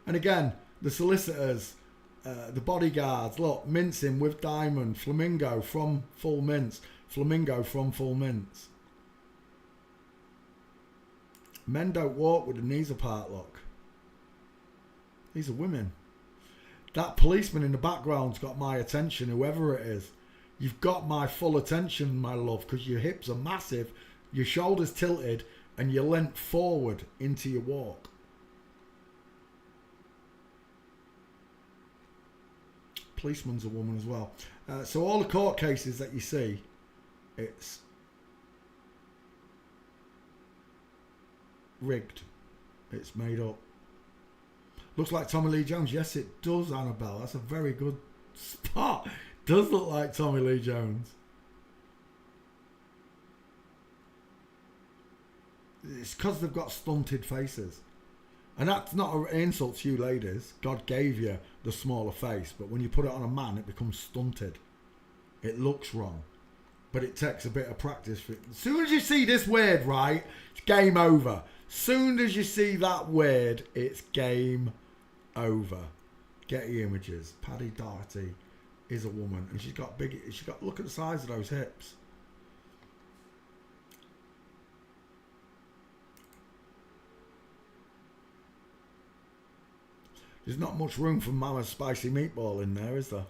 B: And again, the solicitors, The bodyguards, look, mincing with diamond, flamingo from full mince, flamingo from full mince. Men don't walk with the knees apart, look. These are women. That policeman in the background's got my attention, whoever it is. You've got my full attention, my love, because your hips are massive, your shoulders tilted, and you're leant forward into your walk. Policeman's a woman as well. So all the court cases that you see, it's rigged. It's made up. Looks like Tommy Lee Jones. Yes, it does, Annabelle. That's a very good spot. Does look like Tommy Lee Jones. It's because they've got stunted faces. And that's not an insult to you ladies. God gave you the smaller face, but when you put it on a man, it becomes stunted. It looks wrong. But it takes a bit of practice. As soon as you see this word, right, it's game over. Soon as you see that word, it's game over. Getty Images. Paddy Doherty is a woman, and she's got big. Look at the size of those hips. There's not much room for Mama's spicy meatball in there, is there?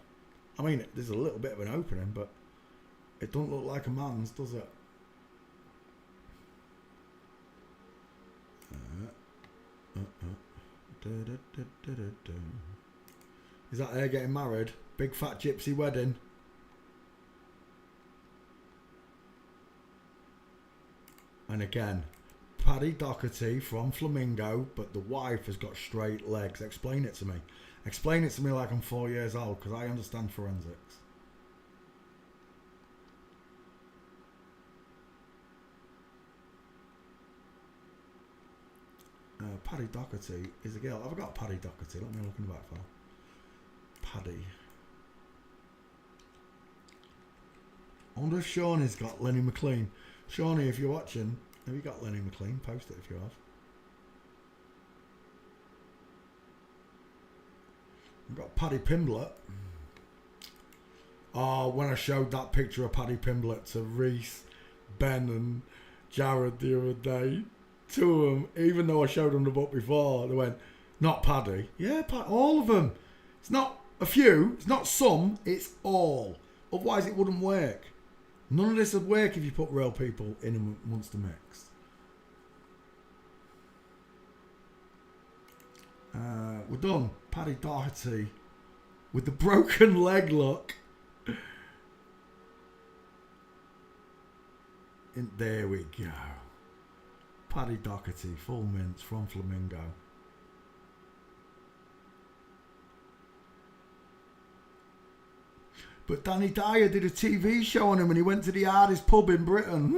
B: I mean, there's a little bit of an opening, but it don't look like a man's, does it? Is that her getting married? Big fat gypsy wedding. And again, Paddy Doherty from Flamingo, but the wife has got straight legs. Explain it to me. Explain it to me like I'm 4 years old, because I understand forensics. Paddy Doherty is a girl. Have I got Paddy Doherty? Let me look in the back file. Paddy. I wonder if Shawnee's got Lenny McLean. Shawnee, if you're watching, have you got Lenny McLean? Post it if you have. I've got Paddy Pimblett. Oh, when I showed that picture of Paddy Pimblett to Reese, Ben and Jared the other day, two of them, even though I showed them the book before, they went, not Paddy. Yeah, all of them. It's not a few, it's not some, it's all. Otherwise it wouldn't work. None of this would work if you put real people in amongst the mix. We're done. Paddy Doherty with the broken leg look. And there we go. Paddy Doherty, full mince from Flamingo. But Danny Dyer did a TV show on him and he went to the hardest pub in Britain.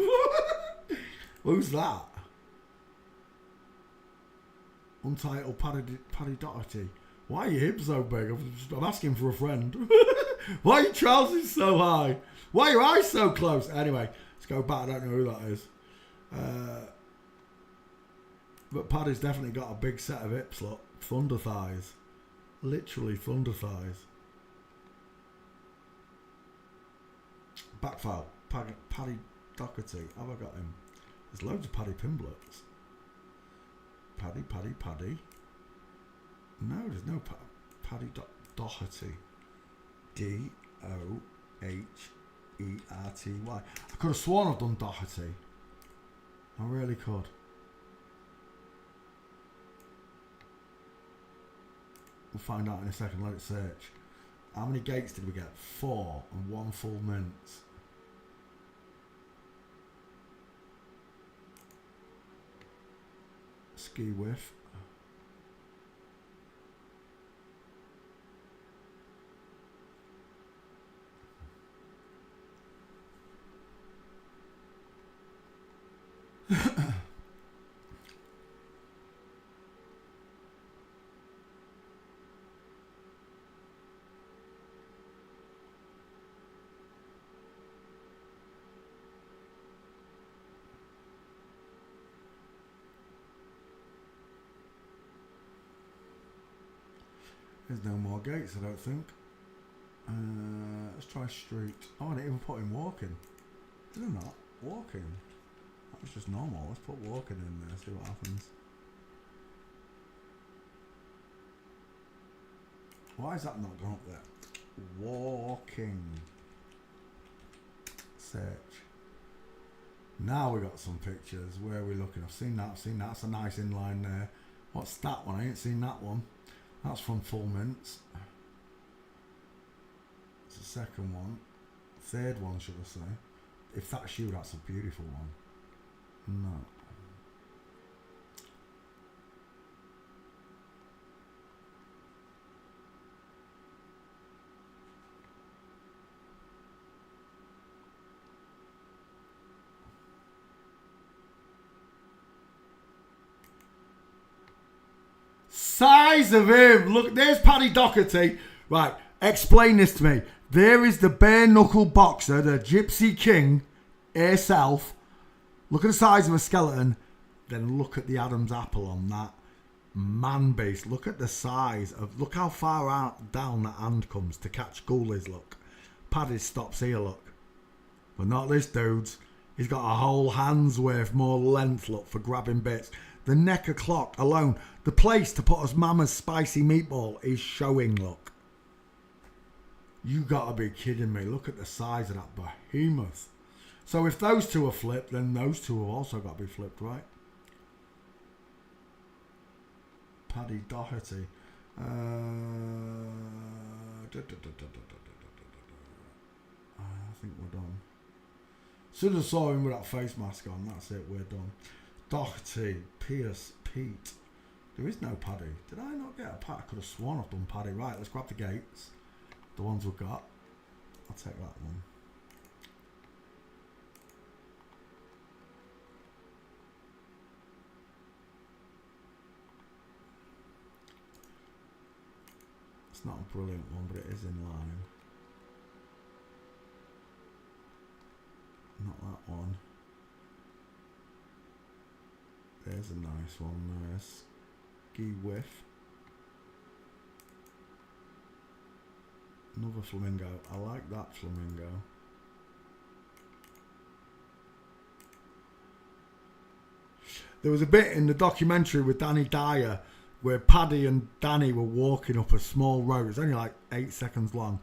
B: Who's that? Untitled Paddy Doherty. Why are your hips so big? I'm asking for a friend. Why are your trousers so high? Why are your eyes so close? Anyway, let's go back. I don't know who that is. But Paddy's definitely got a big set of hips, look. Thunder thighs. Literally thunder thighs. Backfile. Paddy Doherty. Have I got him? There's loads of Paddy Pimbletts. Paddy. No, there's no Paddy Doherty. Doherty. I could have sworn I've done Doherty. I really could. We'll find out in a second. Let it search. How many gates did we get? 4 and 1 full mince. Ski whiff. There's no more gates, I don't think. Let's try street. Oh, I didn't even put in walking. Did I not? Walking. That was just normal. Let's put walking in there, see what happens. Why is that not gone up there? Walking. Search. Now we got some pictures. Where are we looking? I've seen that. I've seen that. That's a nice inline there. What's that one? I ain't seen that one. That's from Full Mints. It's the second one. Third one, should I say. If that's you, that's a beautiful one. No. Size of him. Look, there's Paddy Doherty. Right, explain this to me. There is the bare knuckle boxer, the Gypsy King herself. Look at the size of a skeleton. Then look at the Adam's apple on that man base. Look at the size of. Look how far out down that hand comes to catch goalies. Look, Paddy stops here. Look, but not this dude's. He's got a whole hand's worth more length. Look for grabbing bits. The necker clock alone, the place to put us Mama's spicy meatball is showing, look. You gotta be kidding me. Look at the size of that behemoth. So if those two are flipped, then those two have also got to be flipped, right? Paddy Doherty. I think we're done. As soon as I saw him with that face mask on, that's it, we're done. Doherty, Pierce, Pete. There is no Paddy. Did I not get a Paddy? I could have sworn I've done Paddy. Right, let's grab the gates. The ones we've got. I'll take that one. It's not a brilliant one, but it is in line. Not that one. There's a nice one there. Ski whiff. Another flamingo. I like that flamingo. There was a bit in the documentary with Danny Dyer where Paddy and Danny were walking up a small road. It was only like 8 seconds long.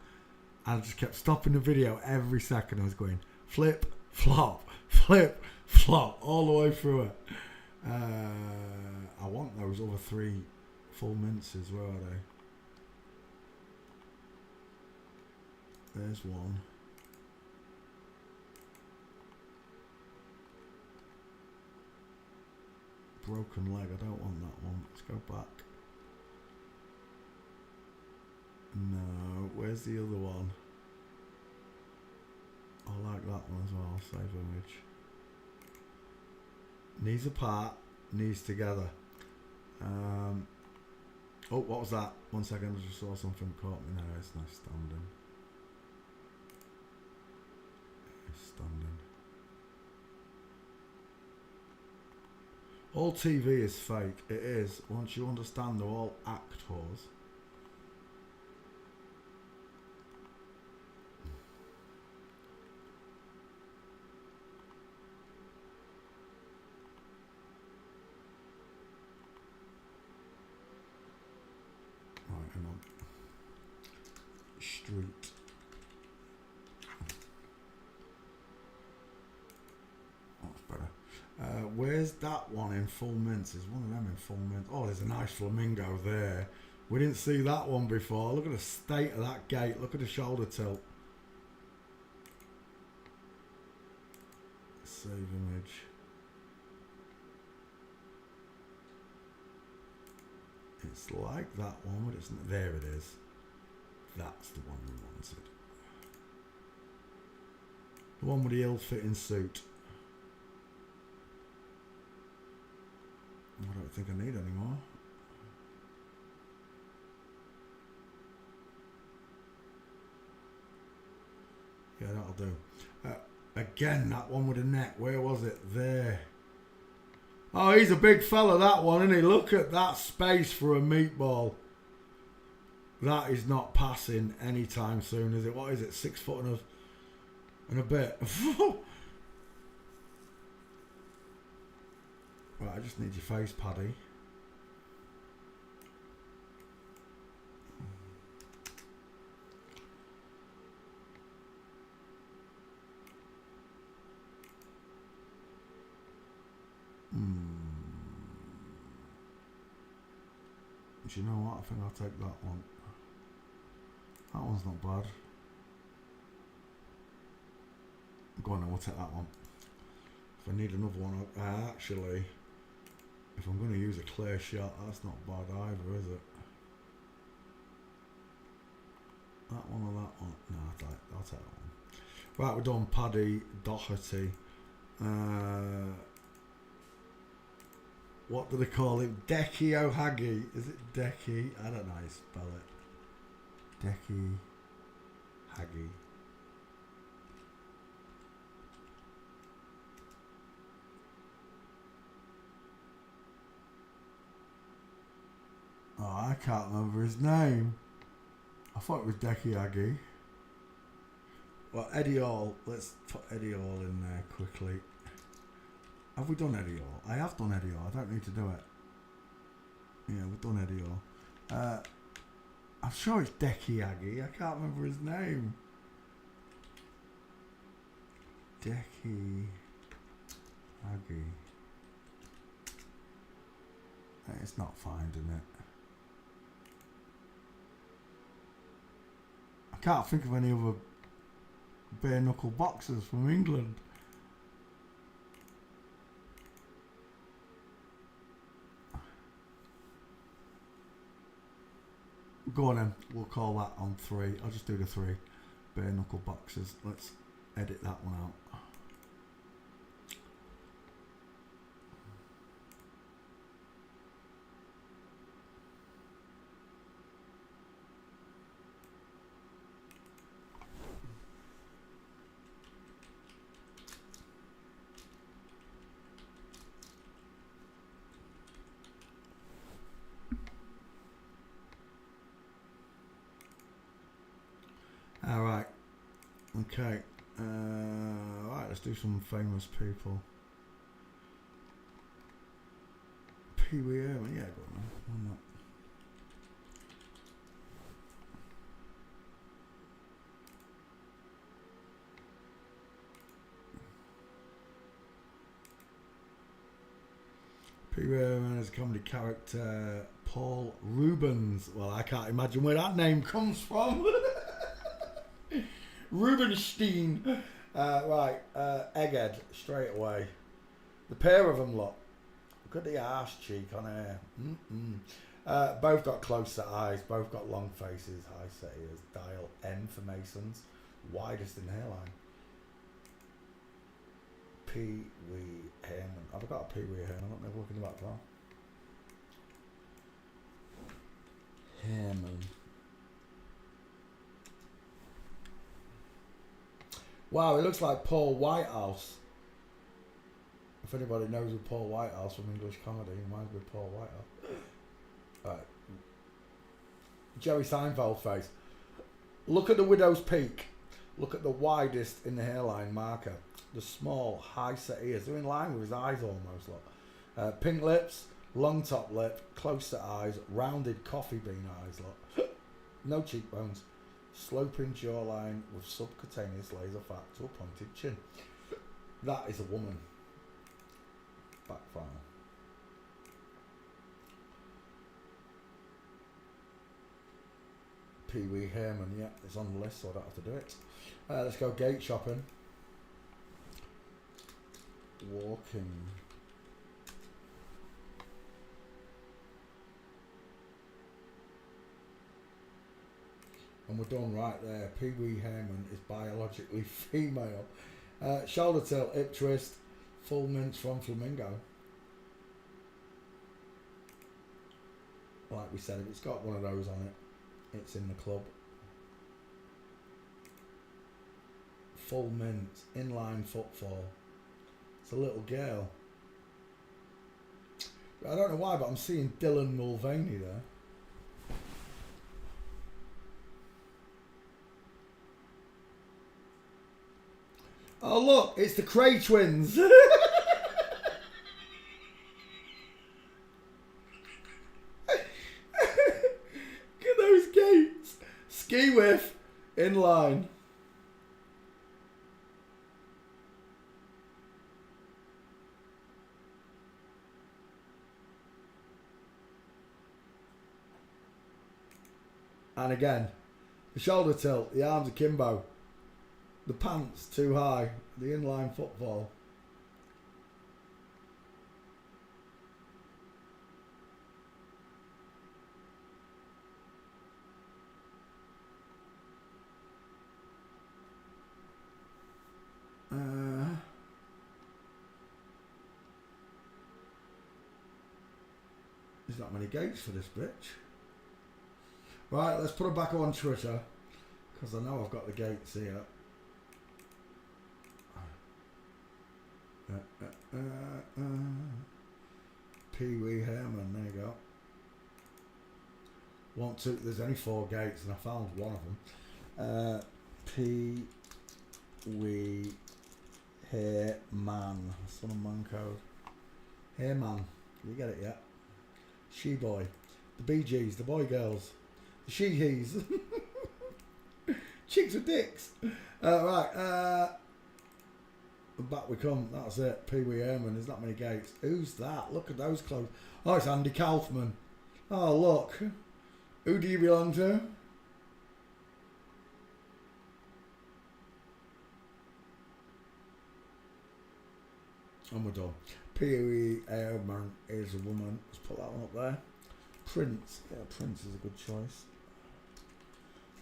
B: And I just kept stopping the video every second. I was going flip, flop, flip, flop, all the way through it. I want those other 3 Full Mints. Where are they? There's one. Broken leg. I don't want that one. Let's go back. No. Where's the other one? I like that one as well. Save image. Knees apart, knees together. Oh, what was that? 1 second, I just saw something caught me. No, it's not standing. It's standing. All TV is fake. It is. Once you understand they're all actors. Street. That's better. Where's that one in Full Mints? There's one of them in Full Mints. Oh, there's a nice flamingo there. We didn't see that one before. Look at the state of that gate. Look at the shoulder tilt. Save image. It's like that one, but it's not. There it is. That's the one we wanted. The one with the ill-fitting suit. I don't think I need any more. Yeah, that'll do. Again, that one with the neck. Where was it? There. Oh, he's a big fella, that one, isn't he? Look at that space for a meatball. That is not passing anytime soon, is it? What is it? 6 foot and a bit. Right, I just need your face, Paddy. Do you know what? I think I'll take that one. That one's not bad. Go on then, we'll take that one. If I need another one, actually, if I'm going to use a clear shot, that's not bad either, is it? That one or that one? No, I'll take that one. Right, we're done. Paddy Doherty. What do they call him? Decky O'Haggy. Is it Decky? I don't know how you spell it. Decky Haggy. Oh, I can't remember his name. I thought it was Decky Haggy. Well, Eddie Hall. Let's put Eddie Hall in there quickly. Have we done Eddie Hall? I have done Eddie Hall. I don't need to do it. Yeah, we've done Eddie Hall. I'm sure it's Decky Aggie. I can't remember his name. Decky Aggie. It's not finding it. I can't think of any other bare knuckle boxers from England. Go on then, we'll call that on 3. I'll just do the 3 bare knuckle boxes. Let's edit that one out. Alright, okay, right, let's do some famous people. Pee Wee Herman, yeah, go on, why not? Pee Wee Herman is a comedy character. Paul Rubens, well, I can't imagine where that name comes from. Rubenstein. Right, Egghead, straight away. The pair of them, look. Look at the arse cheek on her. Both got close set eyes, both got long faces, high set ears. Dial N for Masons. Widest in the hairline. Pee Wee Herman. I've got a Pee Wee Herman. I'm not looking at that car. Herman. Wow, it looks like Paul Whitehouse. If anybody knows of Paul Whitehouse from English comedy, he reminds me of Paul Whitehouse. Right. Jerry Seinfeld face. Look at the widow's peak. Look at the widest in the hairline marker. The small, high set ears. They're in line with his eyes almost. Look. Pink lips, long top lip, close set eyes, rounded coffee bean eyes. Look. No cheekbones. Sloping jawline with subcutaneous laser fat to a pointed chin. That is a woman. Back file. Pee Wee Herman, yeah, it's on the list, so I don't have to do it. Let's go gate shopping. Walking. And we're done right there. Pee Wee Herman is biologically female. Shoulder tilt, hip twist, full mince from Flamingo. Like we said, if it's got one of those on it, it's in the club. Full mince, inline footfall. It's a little girl. I don't know why, but I'm seeing Dylan Mulvaney there. Oh look, it's the Cray twins. Look at those gates. Ski whiff in line. And again, the shoulder tilt, the arms akimbo, the pants too high, the inline footfall. There's not many gates for this bitch. Right, let's put her back on Twitter, because I know I've got the gates here. Pee Wee Herman, there you go. 1, 2, there's only 4 gates and I found one of them. Pee Wee Herman, son of man code. Herman, you get it yet? She Boy, the Bee Gees, the Boy Girls, the She He's, Chicks with Dicks. Right, back we come. That's it. Pee Wee Herman. There's not many gates. Who's that? Look at those clothes. Oh, it's Andy Kaufman. Oh, look. Who do you belong to? And we're done. Pee Wee Herman is a woman. Let's put that one up there. Prince. Yeah, Prince is a good choice.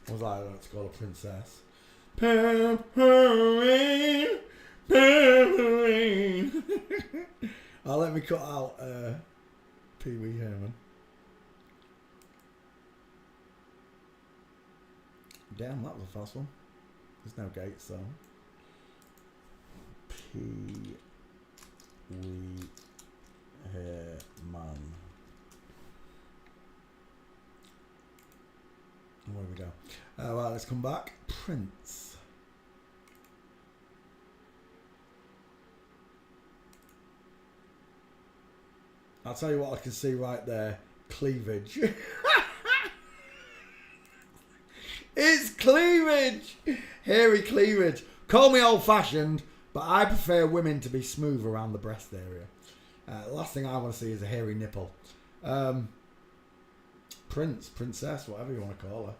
B: What was I like to call a princess? Pepperine. Pepperine. Oh, let me cut out Pee Wee Herman. Damn, that was a fast one. There's no gates though. Pee Wee Herman. Where we go? Right, let's come back. Prince. I'll tell you what I can see right there. Cleavage. It's cleavage! Hairy cleavage. Call me old-fashioned, but I prefer women to be smooth around the breast area. Last thing I want to see is a hairy nipple. Prince, princess, whatever you want to call her.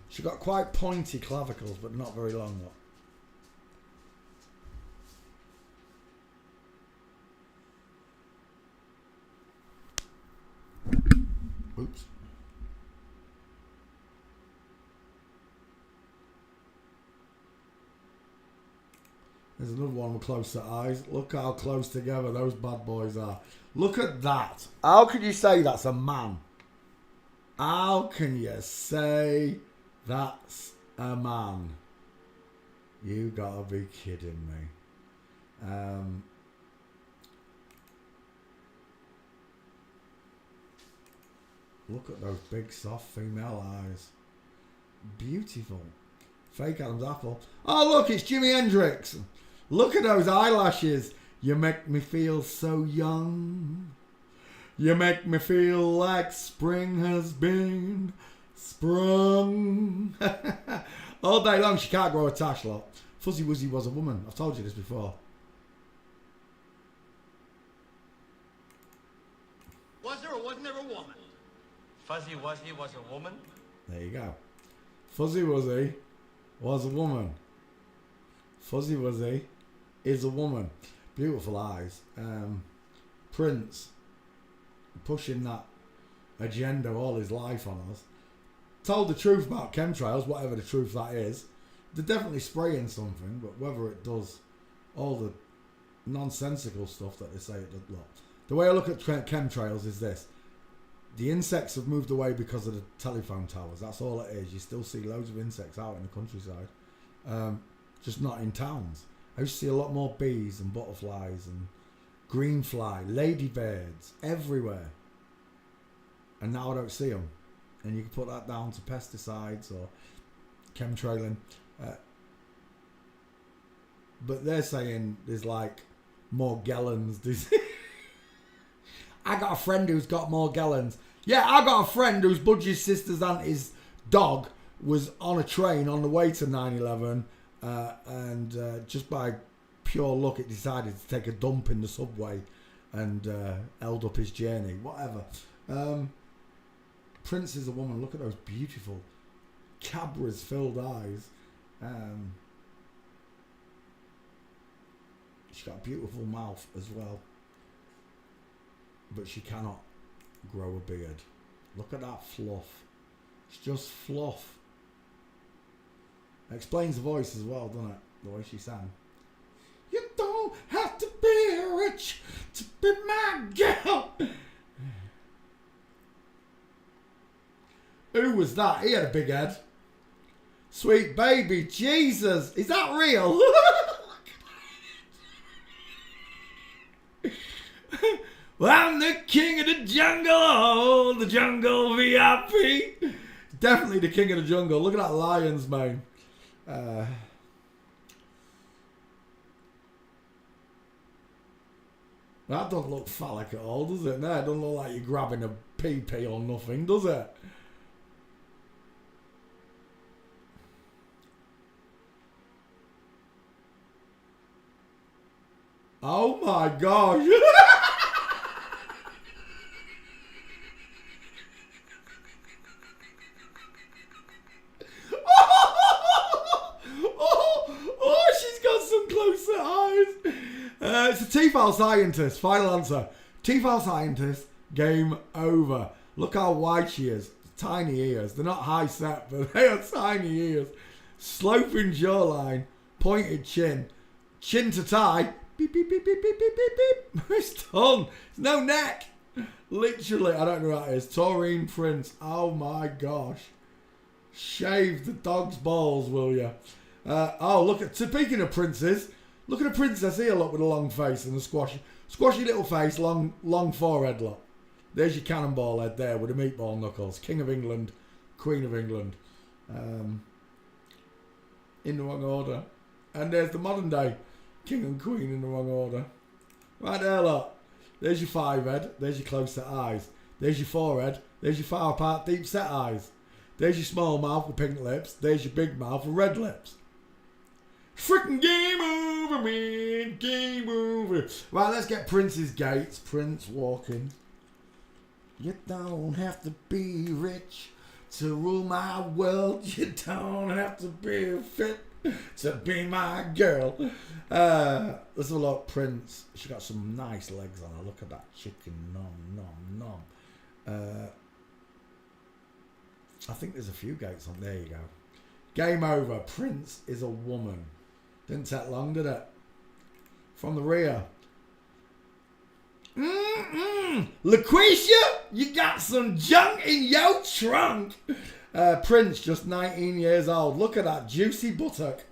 B: She got quite pointy clavicles, but not very long though. Oops. There's another one with closer eyes. Look how close together those bad boys are. Look at that. How can you say that's a man? How can you say that's a man? You gotta be kidding me. Look at those big soft female eyes. Beautiful. Fake Adam's apple. Oh look, it's Jimi Hendrix. Look at those eyelashes. You make me feel so young. You make me feel like spring has been sprung. All day long she can't grow a tash, lot. Fuzzy Wuzzy was a woman. I've told you this before.
C: Was there or wasn't there a woman? Fuzzy Wuzzy was a woman?
B: There you go. Fuzzy Wuzzy was a woman. Fuzzy Wuzzy is a woman. Beautiful eyes. Prince pushing that agenda all his life on us. Told the truth about chemtrails, whatever the truth that is. They're definitely spraying something, but whether it does all the nonsensical stuff that they say it does. Look, the way I look at chemtrails is this. The insects have moved away because of the telephone towers. That's all it is. You still see loads of insects out in the countryside. Just not in towns. I used to see a lot more bees and butterflies and greenfly, ladybirds everywhere. And now I don't see them. And you can put that down to pesticides or chemtrailing. But they're saying there's like more gallons. I got a friend who's got more gallons. Yeah, I got a friend whose Budgie's sister's auntie's dog was on a train on the way to 9/11, and just by pure luck, it decided to take a dump in the subway and held up his journey. Whatever. Prince is a woman. Look at those beautiful Cabras-filled eyes. She's got a beautiful mouth as well. But she cannot grow a beard. Look at that fluff. It's just fluff. It explains the voice as well, doesn't it? The way she sang. You don't have to be rich to be my girl. Who was that? He had a big head. Sweet baby Jesus. Is that real? Well, I'm the king of the jungle. Oh, the jungle VIP. Definitely the king of the jungle. Look at that lion's mane. That doesn't look phallic at all, does it? No, it doesn't look like you're grabbing a pee-pee or nothing, does it? Oh my gosh. Oh, she's got some closer eyes. It's a T-file scientist. Final answer. T-file scientist. Game over. Look how wide she is. Tiny ears. They're not high set, but they are tiny ears. Sloping jawline. Pointed chin. Chin to tie. Beep, beep, beep, beep, beep, beep, beep, beep. It's tongue. There's no neck. Literally, I don't know what that is. Taurine Prince. Oh my gosh. Shave the dog's balls, will you? Look at, speaking of princes, look at a princess here, look, with a long face and a squashy little face, long forehead, look. There's your cannonball head there with the meatball knuckles. King of England, Queen of England. In the wrong order. And there's the modern day King and Queen in the wrong order. Right there, look. There's your five head. There's your close set eyes. There's your forehead. There's your far apart deep set eyes. There's your small mouth with pink lips. There's your big mouth with red lips. Freaking game over, man. Game over. Right, let's get Prince's gates. Prince walking. You don't have to be rich to rule my world. You don't have to be fit to be my girl. Let's have a look. Prince. She got some nice legs on her. Look at that chicken. Nom, nom, nom. I think there's a few gates on. There you go. Game over. Prince is a woman. Didn't take long, did it? From the rear. LaQuisha, you got some junk in your trunk. Prince, just 19 years old. Look at that juicy buttock.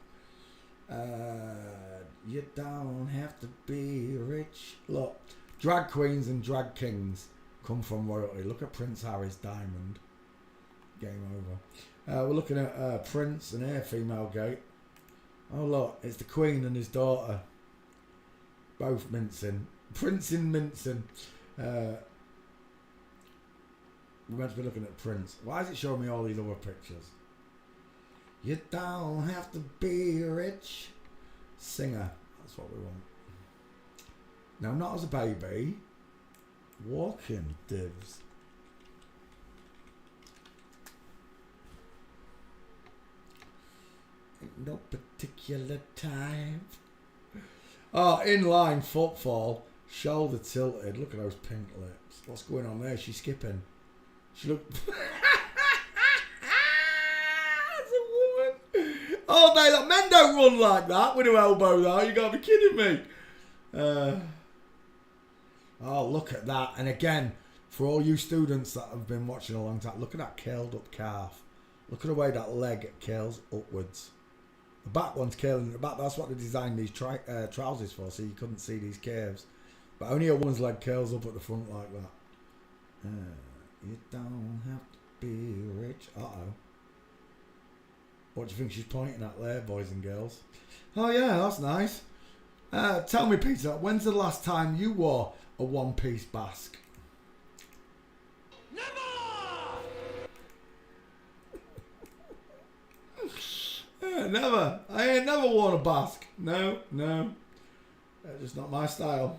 B: You don't have to be rich. Look, drag queens and drag kings come from royalty. Look at Prince Harry's diamond. Game over. We're looking at Prince and her female gate. Oh look, it's the Queen and his daughter. Both mincing. Prince in mincing. We're meant to be looking at Prince. Why is it showing me all these other pictures? You don't have to be rich. Singer. That's what we want. No, not as a baby. Walking divs. No particular time. Oh, inline footfall. Shoulder tilted. Look at those pink lips. What's going on there? She's skipping. She looked... That's a woman. Oh, they look. Men don't run like that with their elbows out. You gotta be kidding me. Oh, look at that. And again, for all you students that have been watching a long time, look at that curled up calf. Look at the way that leg curls upwards. The back one's curling at the back. That's what they designed these trousers for, so you couldn't see these curves. But only a woman's leg curls up at the front like that. You don't have to be rich. Uh-oh. What do you think she's pointing at there, boys and girls? Oh yeah, that's nice. Tell me, Peter, when's the last time you wore a one-piece basque? Never. I ain't never worn a basque. No. That's just not my style.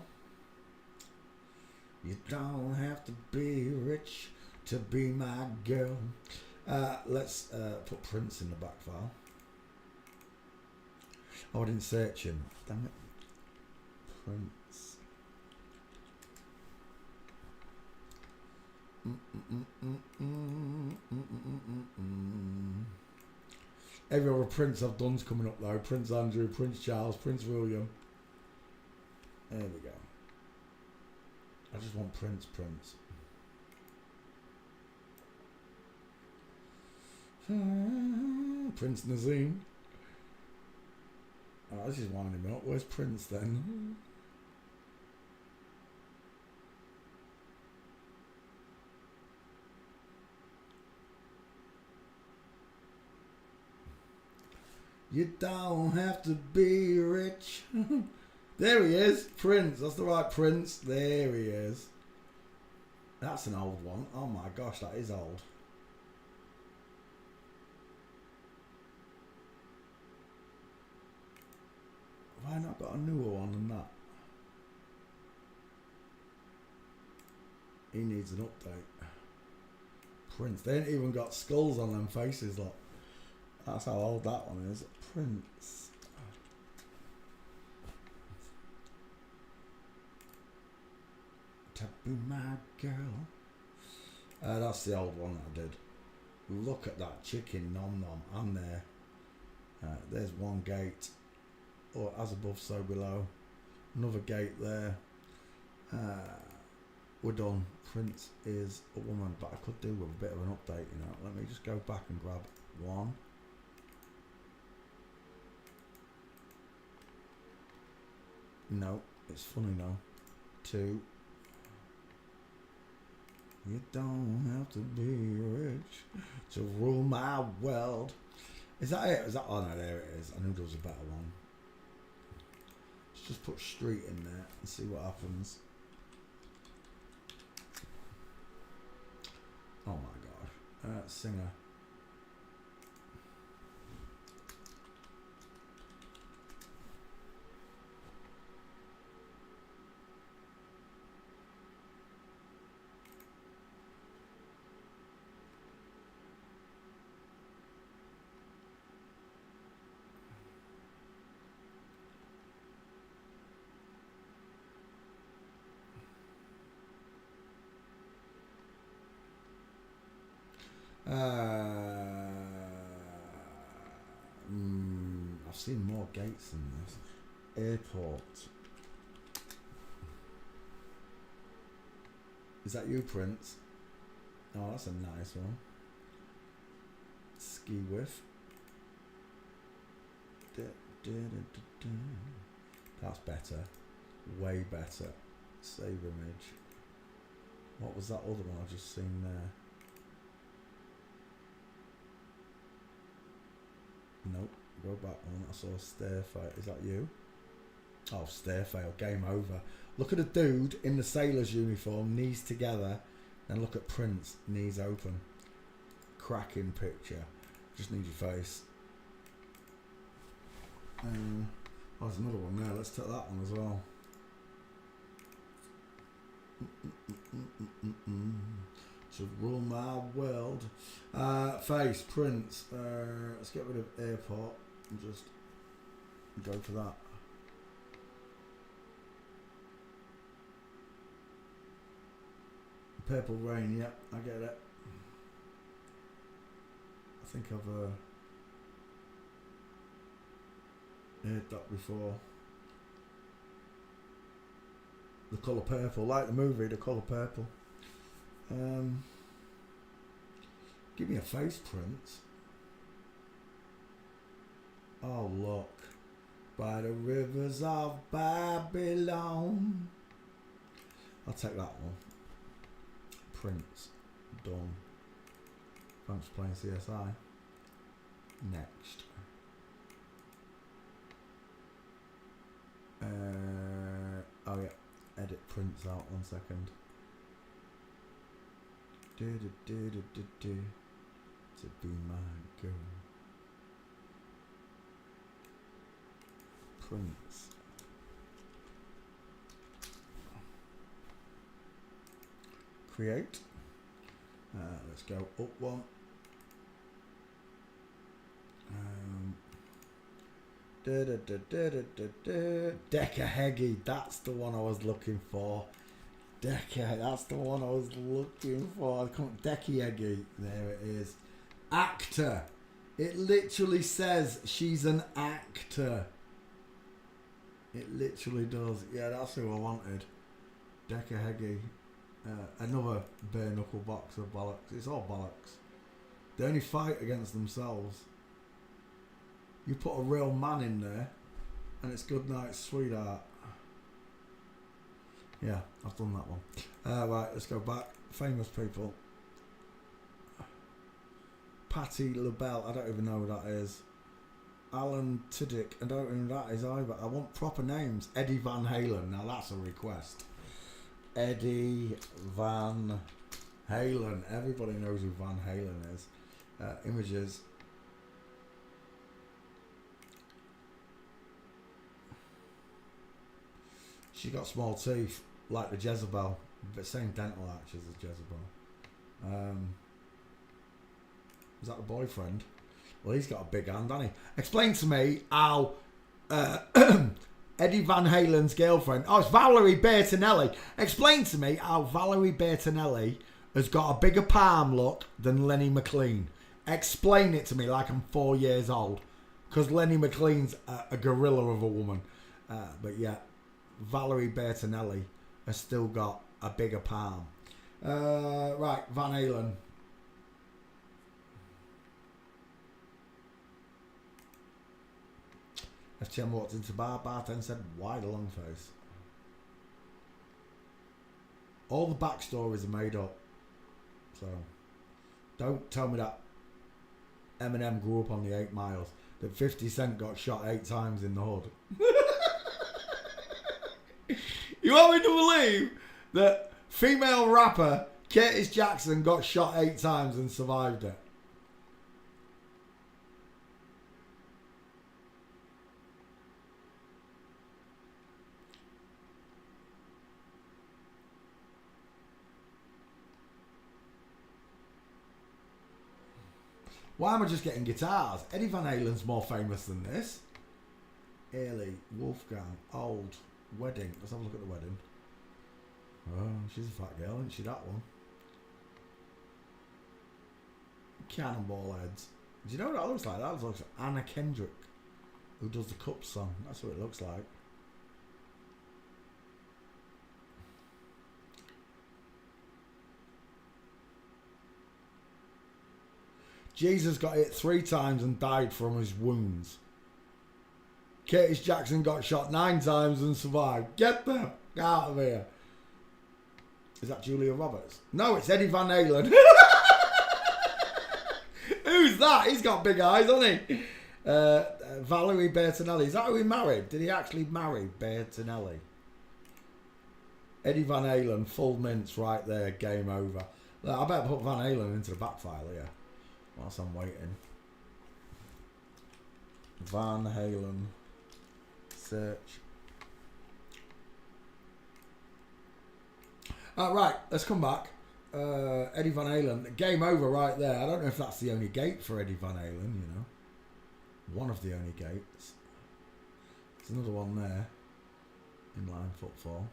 B: You don't have to be rich to be my girl. Let's put Prince in the back file. Oh, I didn't search him. Damn it. Prince. Every other Prince I've done's coming up though. Prince Andrew, Prince Charles, Prince William. There we go. I just want Prince. Prince Nazim. Oh, this is winding me up. Where's Prince then? You don't have to be rich. There he is. Prince. That's the right Prince. There he is. That's an old one. Oh my gosh, that is old. Have I not got a newer one than that? He needs an update. Prince. They ain't even got skulls on them faces, look. That's how old that one is. Prince. To be my girl. That's the old one I did. Look at that chicken nom nom. I'm there. There's one gate. Or as above, so below. Another gate there. We're done. Prince is a woman, but I could do with a bit of an update, you know. Let me just go back and grab one. No, it's funny now. 2. You don't have to be rich to rule my world. Is that it? Is that? Oh no, there it is. I knew there was a better one. Let's just put street in there and see what happens. Oh my god. Singer. I've seen more gates than this. Airport. Is that you, Prince? Oh, that's a nice one. Ski whiff. That's better. Way better. Save image. What was that other one I just seen there? Nope. Go back one. I saw Stairfail. Is that you? Oh, Stairfail. Game over. Look at a dude in the sailor's uniform, knees together. Then look at Prince, knees open. Cracking picture. Just need your face. Oh, there's another one there. Let's take that one as well. To rule my world. Face, Prince. Let's get rid of airport and just go for that. Purple Rain, yep, I get it. I think I've heard that before. The colour purple, like the movie, The Colour Purple. Give me a face, Prince. Oh, look. By the rivers of Babylon. I'll take that one. Prince. Done. Thanks for playing CSI. next. Oh yeah, edit prints out 1 second. To be my girl. Prints. Create. Let's go up one. Decker Heggie, that's the one I was looking for. Decker, that's the one I was looking for. I can't. Decky Heggie, there it is. Actor. It literally says she's an actor. It literally does. Yeah, that's who I wanted. Decker Heggie. Another bare knuckle box of bollocks. It's all bollocks. They only fight against themselves. You put a real man in there, and it's good night, sweetheart. Yeah, I've done that one. Right, let's go back. Famous people. Patti LaBelle, I don't even know who that is. Alan Tudyk, I don't know who that is either. I want proper names. Eddie Van Halen, now that's a request. Eddie Van Halen. Everybody knows who Van Halen is. Images. She got small teeth, like the Jezebel, but same dental arch as the Jezebel. Is that the boyfriend? Well, he's got a big hand, hasn't he? Explain to me how Eddie Van Halen's girlfriend... Oh, it's Valerie Bertinelli. Explain to me how Valerie Bertinelli has got a bigger palm look than Lenny McLean. Explain it to me like I'm 4 years old. Because Lenny McLean's a gorilla of a woman. But yeah, Valerie Bertinelli has still got a bigger palm. Right, Van Halen. FTM walked into bar, bartender said, "Why the long face?" All the backstories are made up. So, don't tell me that Eminem grew up on the 8 Miles, that 50 Cent got shot 8 times in the hood. You want me to believe that female rapper Curtis Jackson got shot 8 times and survived it? Why am I just getting guitars? Eddie Van Halen's more famous than this. Ailey, Wolfgang, Old, Wedding. Let's have a look at the wedding. Oh, she's a fat girl, isn't she, that one? Cannonball Heads. Do you know what that looks like? That looks like Anna Kendrick, who does the Cup song. That's what it looks like. Jesus got hit 3 times and died from his wounds. Curtis Jackson got shot 9 times and survived. Get the out of here. Is that Julia Roberts? No, it's Eddie Van Halen. Who's that? He's got big eyes, hasn't he? Valerie Bertinelli. Is that who he married? Did he actually marry Bertinelli? Eddie Van Halen, full mints right there. Game over. Look, I better put Van Halen into the back file here whilst I'm waiting. Van Halen. Search. Right, let's come back. Eddie Van Halen. Game over right there. I don't know if that's the only gate for Eddie Van Halen, you know. One of the only gates. There's another one there. Inline footfall.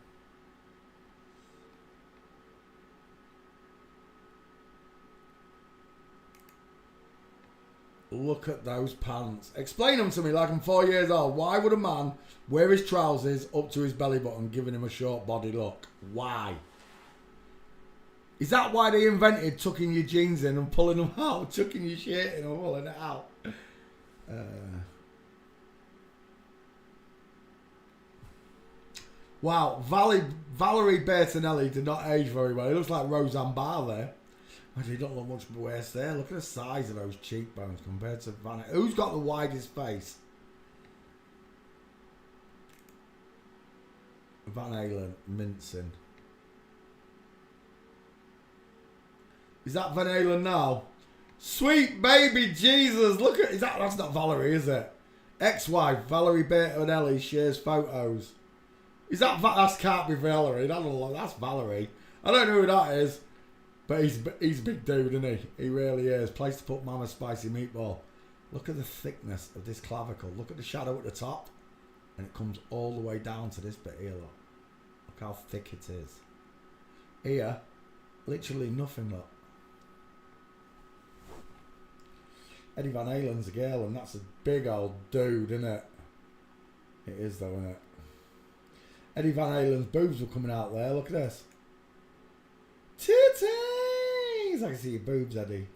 B: Look at those pants. Explain them to me like I'm 4 years old. Why would a man wear his trousers up to his belly button, giving him a short body look? Why? Is that why they invented tucking your jeans in and pulling them out? Tucking your shirt in and pulling it out? Wow. Valerie Bertinelli did not age very well. It looks like Roseanne Barr there. He don't look much worse there. Look at the size of those cheekbones compared to Van. Who's got the widest face? Van Halen mincing. Is that Van Halen now? Sweet baby Jesus! Look at that's not Valerie, is it? Ex-wife Valerie Bertonelli shares photos. Is that can't be Valerie? That's Valerie. I don't know who that is, but he's a big dude, isn't he? He really is. Place to put Mama Spicy Meatball. Look at the thickness of this clavicle. Look at the shadow at the top, and it comes all the way down to this bit here. Look how thick it is. Here, literally nothing. Look. Eddie Van Halen's a girl, and that's a big old dude, isn't it? It is though, isn't it? Eddie Van Halen's boobs were coming out there. Look at this. Titties! I can see your boobs, Eddie.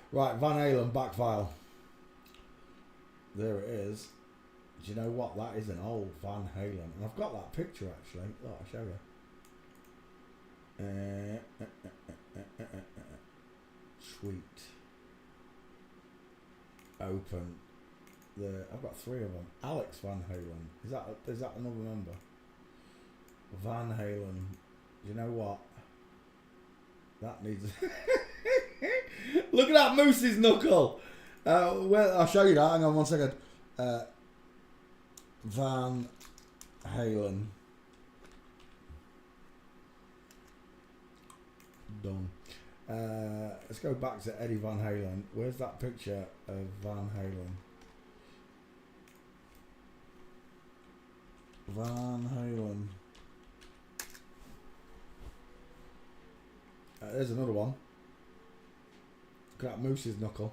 B: Right, Van Halen back file. There it is. Do you know what? That is an old Van Halen. And I've got that picture actually. Look, I'll show you. Sweet. Open. I've got 3 of them. Alex Van Halen. Is that another member? Van Halen. Do you know what? That needs. Look at that moose's knuckle. Well, I'll show you that. Hang on 1 second. Van Halen. Done. Let's go back to Eddie Van Halen. Where's that picture of Van Halen? Van Halen. There's another one. Look at that moose's knuckle.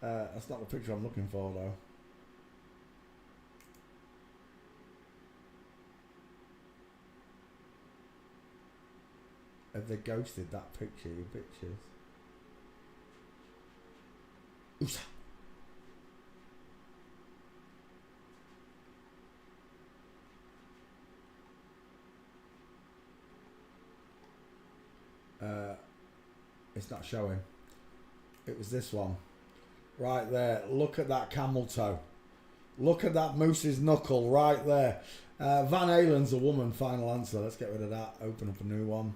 B: That's not the picture I'm looking for though. Have they ghosted that picture, you bitches? Oosa. It's not showing. It was this one. Right there. Look at that camel toe. Look at that moose's knuckle right there. Van Halen's a woman, final answer. Let's get rid of that. Open up a new one.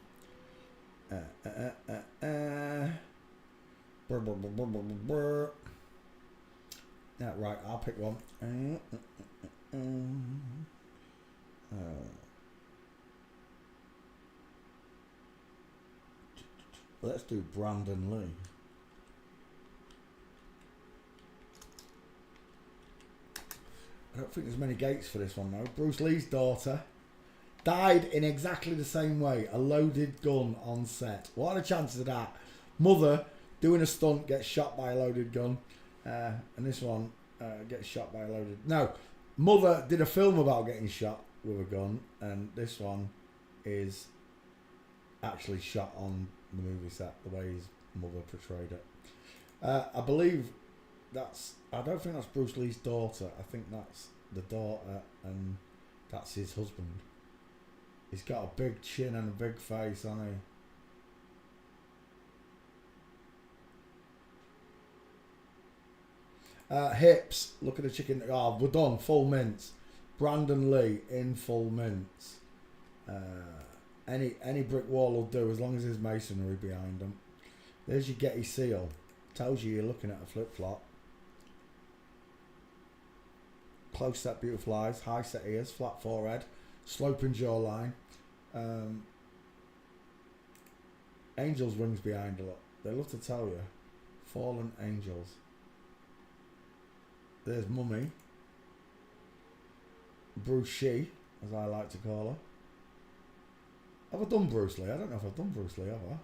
B: Yeah, right, I'll pick one. Let's do Brandon Lee. I don't think there's many gates for this one though. Bruce Lee's daughter died in exactly the same way. A loaded gun on set. What are the chances of that? Mother doing a stunt gets shot by a loaded gun. And this one gets shot by a loaded... No. Mother did a film about getting shot with a gun. And this one is actually shot on the movie set. The way his mother portrayed it. I believe that's... I don't think that's Bruce Lee's daughter. I think that's the daughter and that's his husband. He's got a big chin and a big face, hasn't he? Hips. Look at the chicken. Oh, we're done. Full mints. Brandon Lee in full mints. Any brick wall will do as long as there's masonry behind them. There's your Getty seal. Tells you you're looking at a flip-flop. Close set, beautiful eyes. High set ears. Flat forehead. Sloping jawline. Angels wings behind her. Look. They love to tell you. Fallen angels. There's Mummy. Bruce She, as I like to call her. Have I done Bruce Lee? I don't know if I've done Bruce Lee, have I?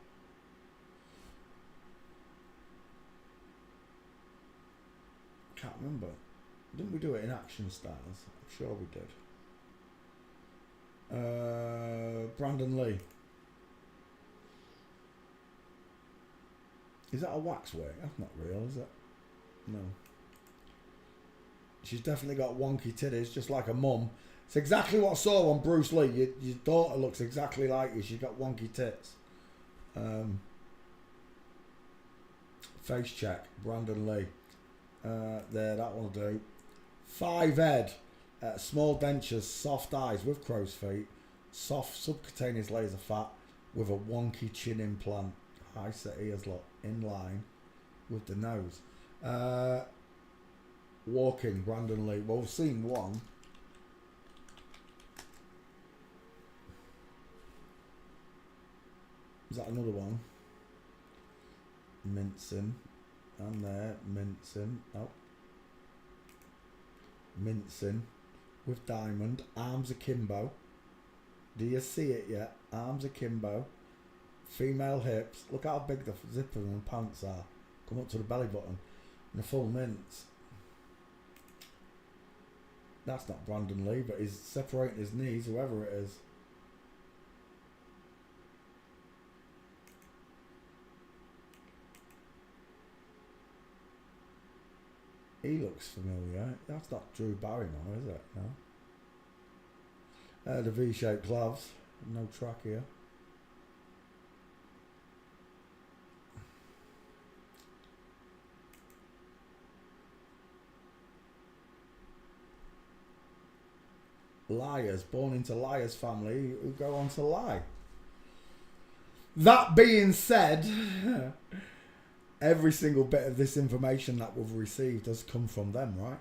B: Can't remember. Didn't we do it in Action Stars? I'm sure we did. Brandon Lee. Is that a wax wig? That's not real, is it? No. She's definitely got wonky titties, just like a mum. It's exactly what I saw on Bruce Lee. Your daughter looks exactly like you. She's got wonky tits. Face check. Brandon Lee. There, that will do. 5 Ed. Small dentures, soft eyes with crow's feet. Soft subcutaneous layers of fat with a wonky chin implant. High set ears, look, in line with the nose. Walking, Brandon Lee. Well, we've seen one. Is that another one? Mincing. And there, mincing. Oh. Mincing. With diamond. Arms akimbo. Do you see it yet? Arms akimbo. Female hips. Look how big the zipper and pants are. Come up to the belly button. And a full mince. That's not Brandon Lee, but he's separating his knees, whoever it is. He looks familiar. That's not Drew Barrymore, is it? No. The V-shaped gloves. No track here. Liars, born into liars family who go on to lie. That being said, every single bit of this information that we've received has come from them, right?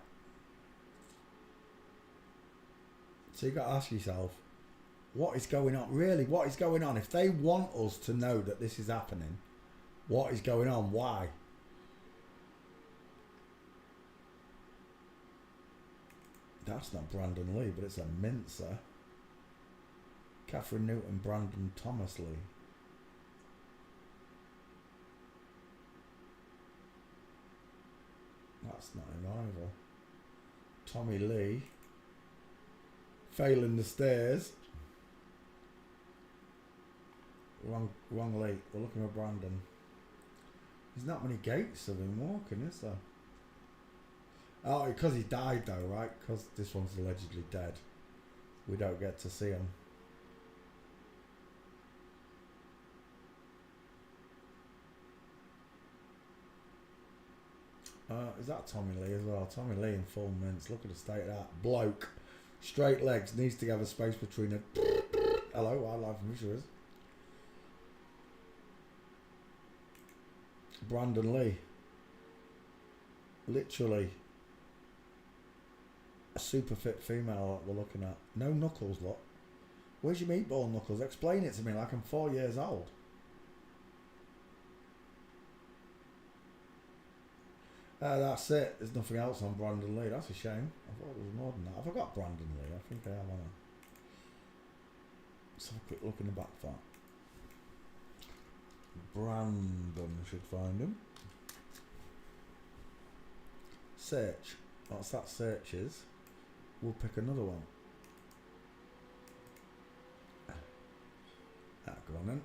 B: So you got to ask yourself, what is going on? Really, what is going on? If they want us to know that this is happening, what is going on? Why? That's not Brandon Lee, but it's a mincer. Catherine Newton, Brandon Thomas Lee. That's not him either. Tommy Lee. Failing the stairs. Wrong Lee. We're looking at Brandon. There's not many gates of him walking, is there? Oh, because he died though, right? Because this one's allegedly dead. We don't get to see him. Is that Tommy Lee as well? Tommy Lee in full mince. Look at the state of that. Bloke. Straight legs. Needs to have a space between a... Hello, wildlife and fisheries. Brandon Lee. Literally. A super fit female that we're looking at. No knuckles, look. Where's your meatball knuckles? Explain it to me like I'm 4 years old. That's it. There's nothing else on Brandon Lee. That's a shame. I thought there was more than that. I forgot Brandon Lee. I think I have on him. Let's have a quick look in the back for that. Brandon should find him. Search. What's that search is? We'll pick another one. Go on then.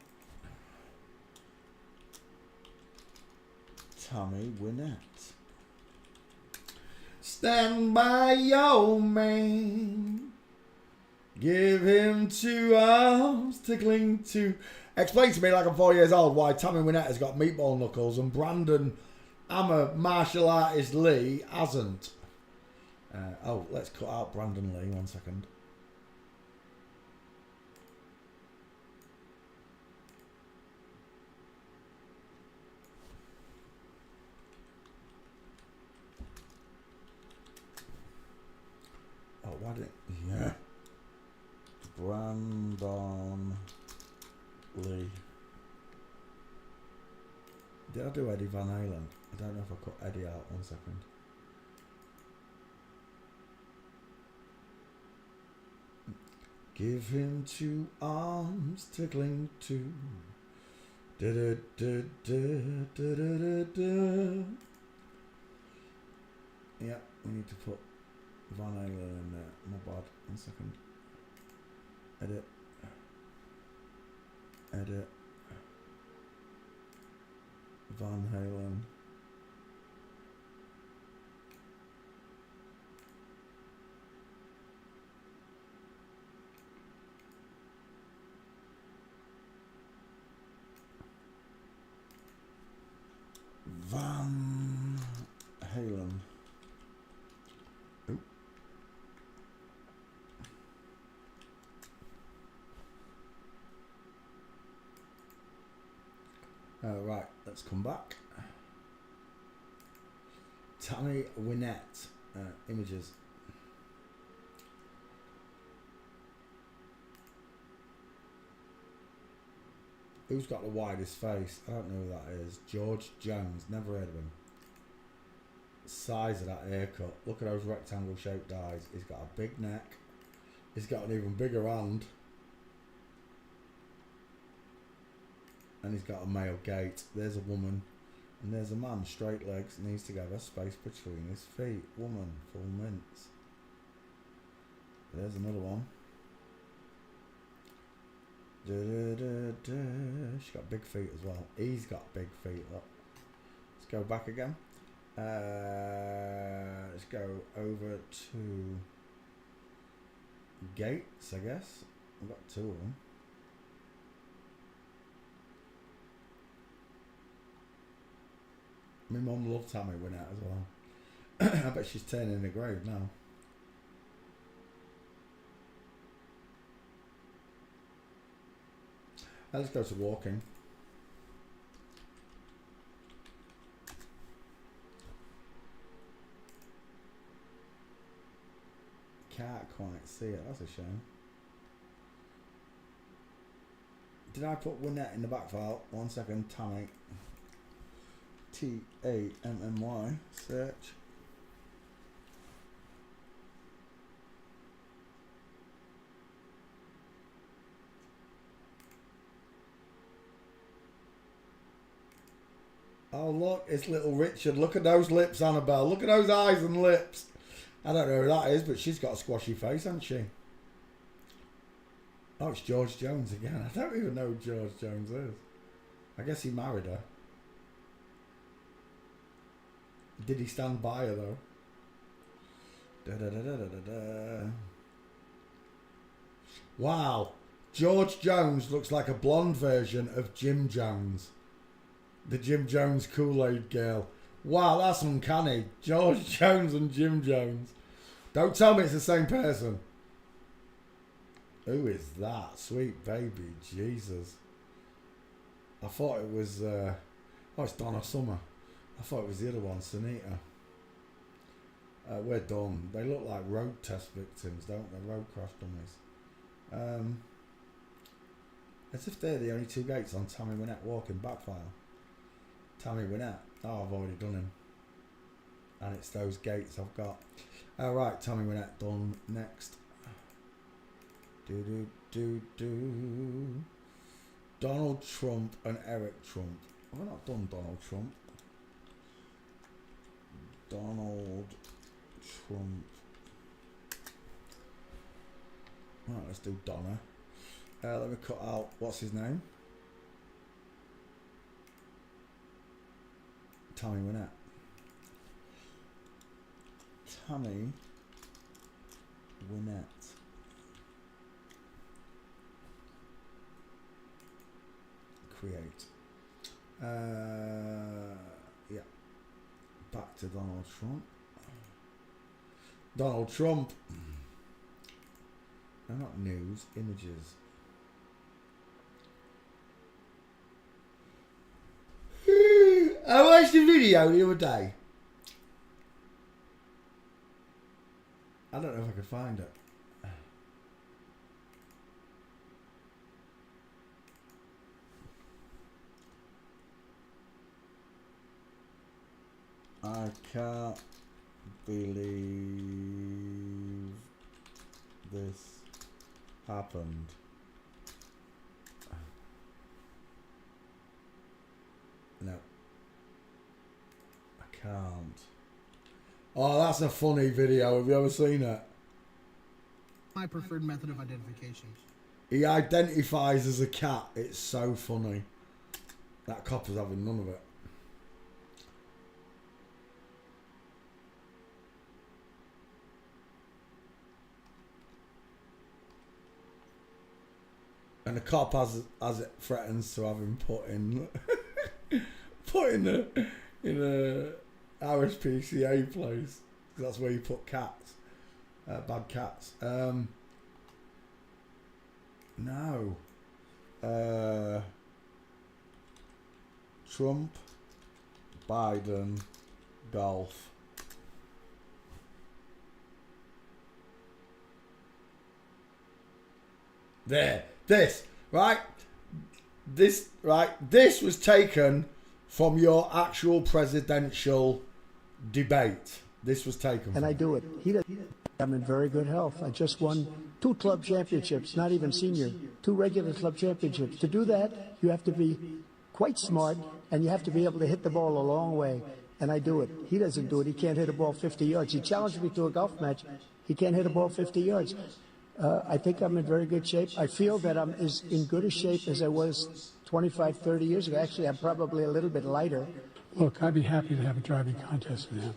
B: Tommy Wynette. Stand by your man. Give him 2 arms to cling to. Explain to me like I'm 4 years old why Tommy Wynette has got meatball knuckles and Brandon, I'm a martial artist Lee, hasn't. Oh, let's cut out Brandon Lee 1 second. Oh, why didn't... Yeah. Brandon Lee. Did I do Eddie Van Halen? I don't know if I cut Eddie out. 1 second. Give him 2 arms to cling to. Da da da da da da da. Yeah, we need to put Van Halen in there. My bad. 1 second. Edit. Edit. Van Halen. Van Halen. Oop. Right, let's come back. Tammy Wynette, images. Who's got the widest face? I don't know who that is. George Jones, never heard of him. Size of that haircut. Look at those rectangle shaped eyes. He's got a big neck. He's got an even bigger hand. And he's got a male gait. There's a woman. And there's a man. Straight legs, knees together, space between his feet. Woman, full mince. There's another one. She's got big feet as well. He's got big feet. Look. Let's go back again. Let's go over to Gates, I guess. I've got two of them. My mum loved Tammy Wynette as well. I bet she's turning in the grave now. Let's go to walking. Can't quite see it, that's a shame. Did I put Wynette in the back file? 1 second, Tammy. Tammy, search. Oh look, it's little Richard. Look at those lips, Annabelle. Look at those eyes and lips. I don't know who that is, but she's got a squashy face, hasn't she? Oh, it's George Jones again. I don't even know who George Jones is. I guess he married her. Did he stand by her though? Wow. George Jones looks like a blonde version of Jim Jones. The Jim Jones Kool-Aid girl. Wow, that's uncanny. George Jones and Jim Jones. Don't tell me it's the same person. Who is that? Sweet baby. Jesus. I thought it was... oh, it's Donna Summer. I thought it was the other one, Sunita. We're done. They look like road test victims, don't they? Road crash dummies. As if they're the only two gates on Tammy Wynette walking back file. Tammy Wynette. Oh, I've already done him. And it's those gates I've got. Alright, Tammy Wynette done. Next. Donald Trump and Eric Trump. Have I not done Donald Trump? Donald Trump. Right, let's do Donna. Let me cut out, what's his name? Tammy Wynette. Tammy Wynette. Create. Yeah. Back to Donald Trump. Donald Trump. No, not news, images. I watched the video the other day. I don't know if I could find it. I can't believe this happened. No. I can't. Oh, that's a funny video. Have you ever seen it?
D: My preferred method of identification.
B: He identifies as a cat. It's so funny. That copper's having none of it. And the cop as it threatens to have him put in in a RSPCA place. That's where you put cats, bad cats. No. Trump, Biden, golf. There. This was taken from your actual presidential debate. This was taken
E: And I do it. I'm in very good health. I just won 2 club championships, not even senior, 2 regular club championships. To do that, you have to be quite smart, and you have to be able to hit the ball a long way. And I do it. He doesn't do it. He can't hit a ball 50 yards. He challenged me to a golf match. He can't hit a ball 50 yards. I think I'm in very good shape. I feel that I'm as in good a shape as I was 25, 30 years ago. Actually, I'm probably a little bit lighter.
F: Look, I'd be happy to have a driving contest with him.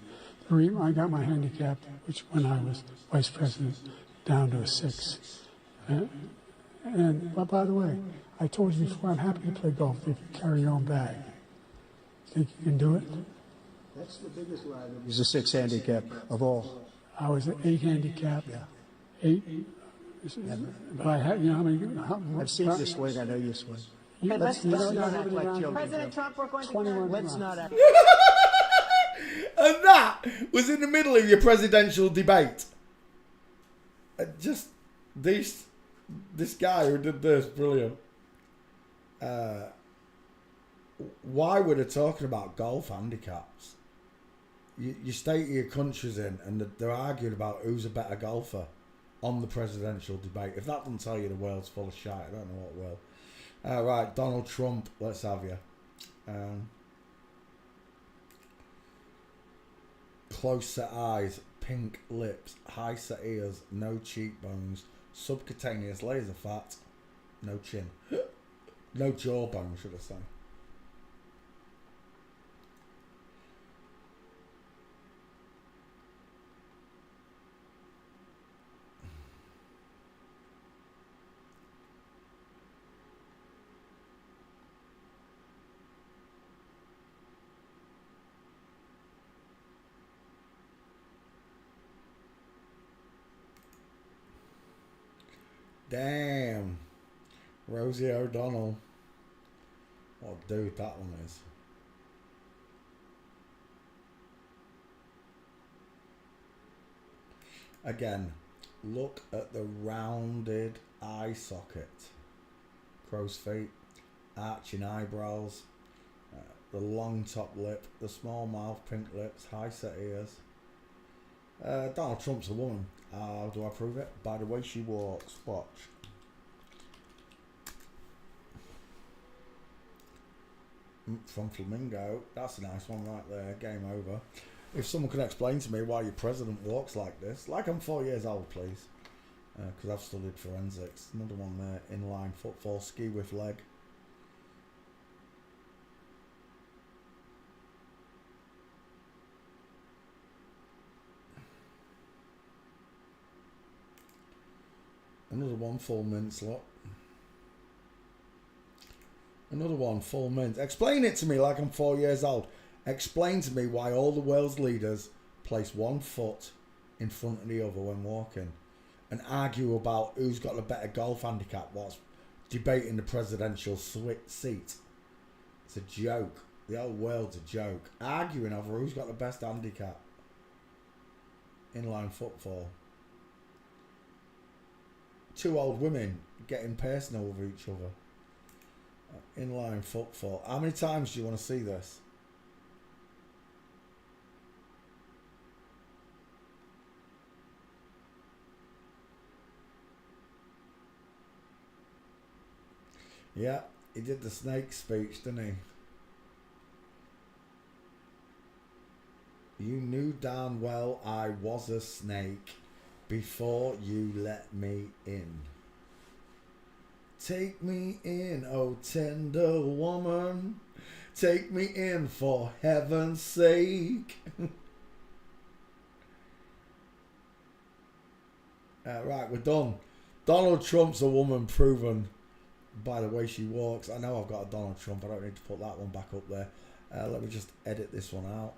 F: I got my handicap, which when I was vice president, down to a 6. But by the way, I told you before, I'm happy to play golf if you carry your own bag. Think you can do it?
E: That's the biggest rider. He's a 6 handicap of all.
F: I was an 8 handicap.
E: Yeah.
F: 8. But I had, you know,
E: I've seen you swing. I know you swing.
F: Let's
E: not act like children.
G: President Trump, we're going to
F: 21
E: Let's not act.
B: And that was in the middle of your presidential debate. Just this guy who did this, brilliant. Why were they talking about golf handicaps? You state your countries in, and they're arguing about who's a better golfer on the presidential debate. If that doesn't tell you the world's full of shit, I don't know what will. Right, Donald Trump, let's have you. Close set eyes, pink lips, high set ears, no cheekbones, subcutaneous laser fat, no chin. No jawbone, should I say. Damn. Rosie O'Donnell. What a dude that one is. Again, look at the rounded eye socket. Crow's feet. Arching eyebrows. The long top lip. The small mouth. Pink lips. High set ears. Donald Trump's a woman. How do I prove it? By the way she walks. Watch. From Flamingo. That's a nice one right there. Game over. If someone could explain to me why your president walks like this. Like I'm 4 years old, please. Because I've studied forensics. Another one there. Inline footfall. Ski with leg. Another one, full mince, look. Another one, full mince. Explain it to me like I'm 4 years old. Explain to me why all the world's leaders place one foot in front of the other when walking and argue about who's got the better golf handicap whilst debating the presidential seat. It's a joke. The whole world's a joke. Arguing over who's got the best handicap. Inline footfall. Two old women getting personal with each other. Inline footfall. How many times do you want to see this? Yeah, he did the snake speech, didn't he? You knew darn well I was a snake before you let me in. Take me in, oh tender woman. Take me in for heaven's sake. Right, we're done. Donald Trump's a woman proven. by the way she walks. I know I've got a Donald Trump. I don't need to put that one back up there. Let me just edit this one out.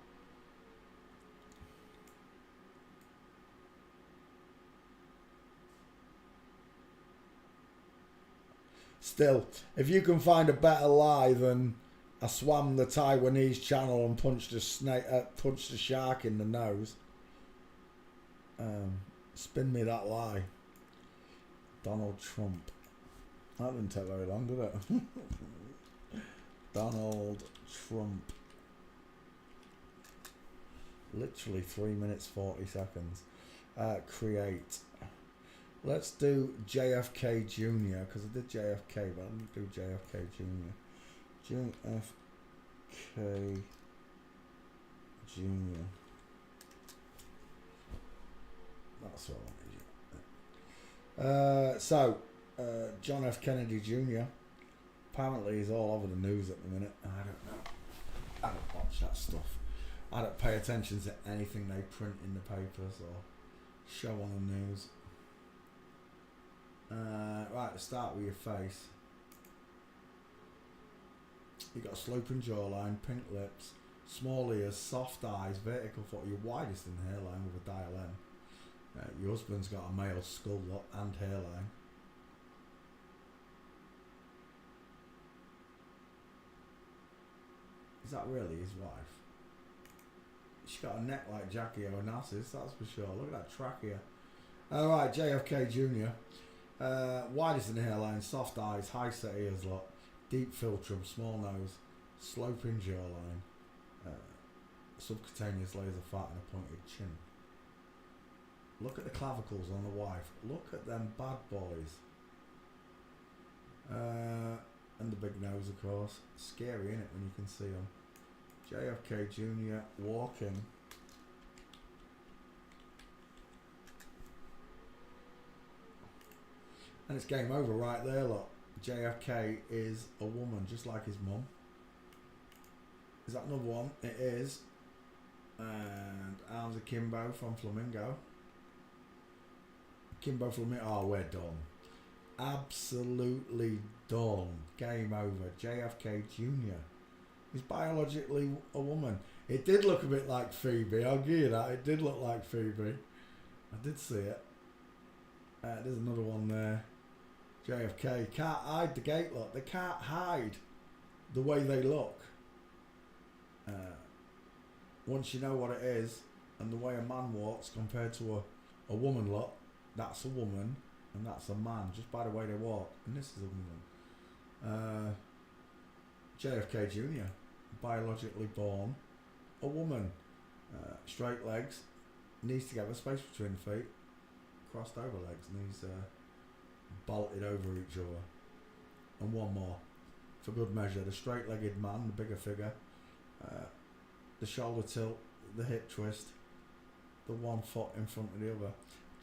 B: Still, if you can find a better lie than I swam the Taiwanese channel and punched a shark in the nose, spin me that lie. Donald Trump. That didn't take very long, did it? Donald Trump. Literally 3 minutes 40 seconds. Create. Let's do JFK Jr. because I did JFK, but I'm going to do JFK Jr. JFK Jr. That's what I wanted. John F. Kennedy Jr. apparently is all over the news at the minute. I don't know. I don't watch that stuff. I don't pay attention to anything they print in the papers or show on the news. Right, let's start with your face. You've got a sloping jawline, pink lips, small ears, soft eyes, vertical foot. You're widest in the hairline with a dial M. Your husband's got a male skull and hairline. Is that really his wife? She's got a neck like Jackie Onassis, that's for sure. Look at that trachea. Alright, JFK Jr. Widest in the hairline, soft eyes, high set ears, deep philtrum, small nose, sloping jawline, subcutaneous layers of fat and a pointed chin. Look at the clavicles on the wife. Look at them bad boys. And the big nose, of course. Scary, isn't it, when you can see them? JFK Jr. walking. And it's game over right there, look. JFK is a woman, just like his mum. Is that another one? It is. And arms akimbo from Flamingo. Kimbo Flamingo. Oh, we're done. Absolutely done. Game over. JFK Jr. He's biologically a woman. It did look a bit like Phoebe. I'll give you that. It did look like Phoebe. I did see it. There's another one there. JFK. Can't hide the gate look. They can't hide the way they look. Once you know what it is and the way a man walks compared to a woman look, that's a woman and that's a man just by the way they walk. And this is a woman. JFK Jr. Biologically born a woman. Straight legs, knees together, space between the feet, crossed over legs, knees bolted over each other. And one more for good measure. The straight legged man, the bigger figure, the shoulder tilt, the hip twist, the one foot in front of the other.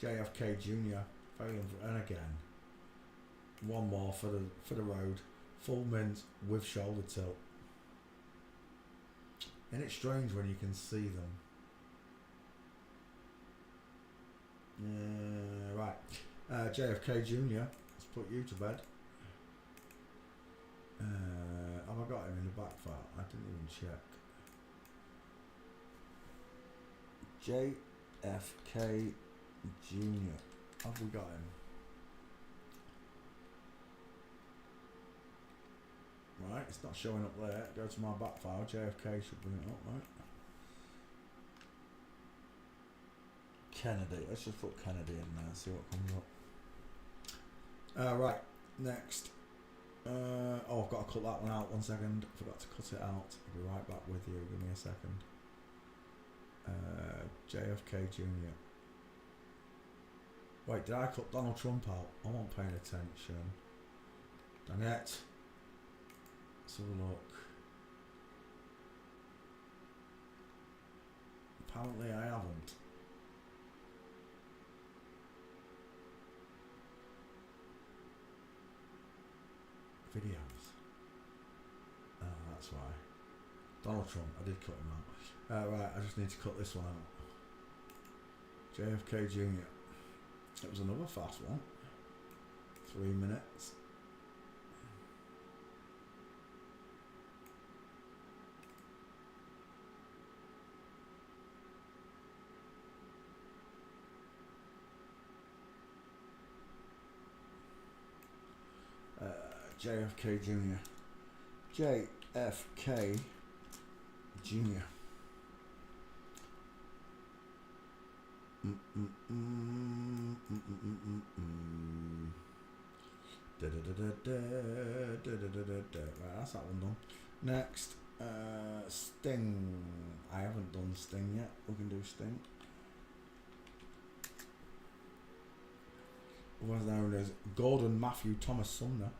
B: JFK Jr. failing for, and again one more for the road, full mint with shoulder tilt. And it's strange when you can see them. Right, JFK Jr. Let's put you to bed. Have I got him in the back file? I didn't even check. JFK Jr. Have we got him? Right, it's not showing up there. Go to my back file. JFK should bring it up, right? Kennedy. Let's just put Kennedy in there and see what comes up. Right, next. I've got to cut that one out. 1 second. Forgot to cut it out. I'll be right back with you. Give me a second. JFK Jr. Wait, did I cut Donald Trump out? I wasn't paying attention. Dang it. Let's have a look. Apparently I haven't. Videos. Oh, that's why. Donald Trump, I did cut him out. Right, I just need to cut this one out. JFK Jr. It was another fast one. 3 minutes. JFK Jr. JFK Jr. Right, that's that one done. Next, Sting. I haven't done Sting yet. We can do Sting. Otherwise known as Gordon Matthew Thomas Sumner.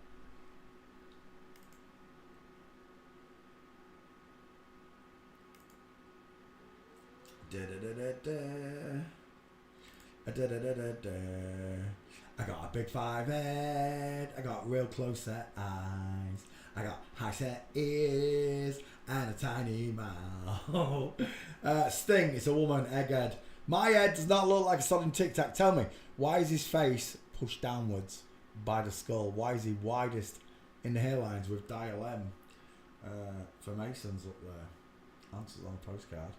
B: I got a big 5 head, I got real close set eyes, I got high set ears and a tiny mouth. Sting, it's a woman, egghead. My head does not look like a sodden Tic Tac. Tell me, why is his face pushed downwards by the skull? Why is he widest in the hairlines with dial M? For Masons up there. Answers on a postcard.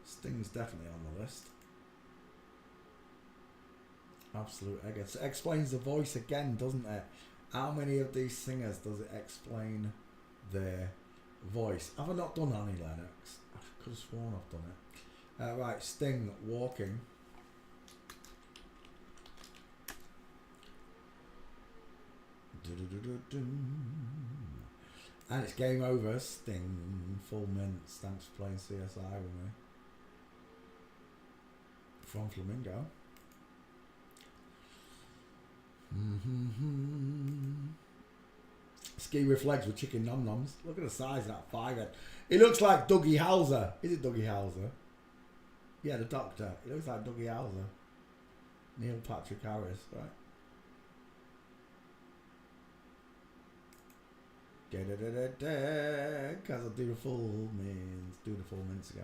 B: Sting's definitely on the list. Absolute egghead. So it explains the voice again, doesn't it? How many of these singers does it explain their voice? Have I not done Annie Lennox? I could have sworn I've done it. Right, Sting, Walking. And it's game over. Sting, full mints. Thanks for playing CSI with me. From Flamingo. Ski with legs with chicken nom noms. Look at the size of that 5 head. He looks like Dougie Hauser. Is it Dougie Hauser? Yeah, the Doctor. He looks like Dougie Hauser. Neil Patrick Harris, right? Because I'll do the full mints. Do the full mints ago.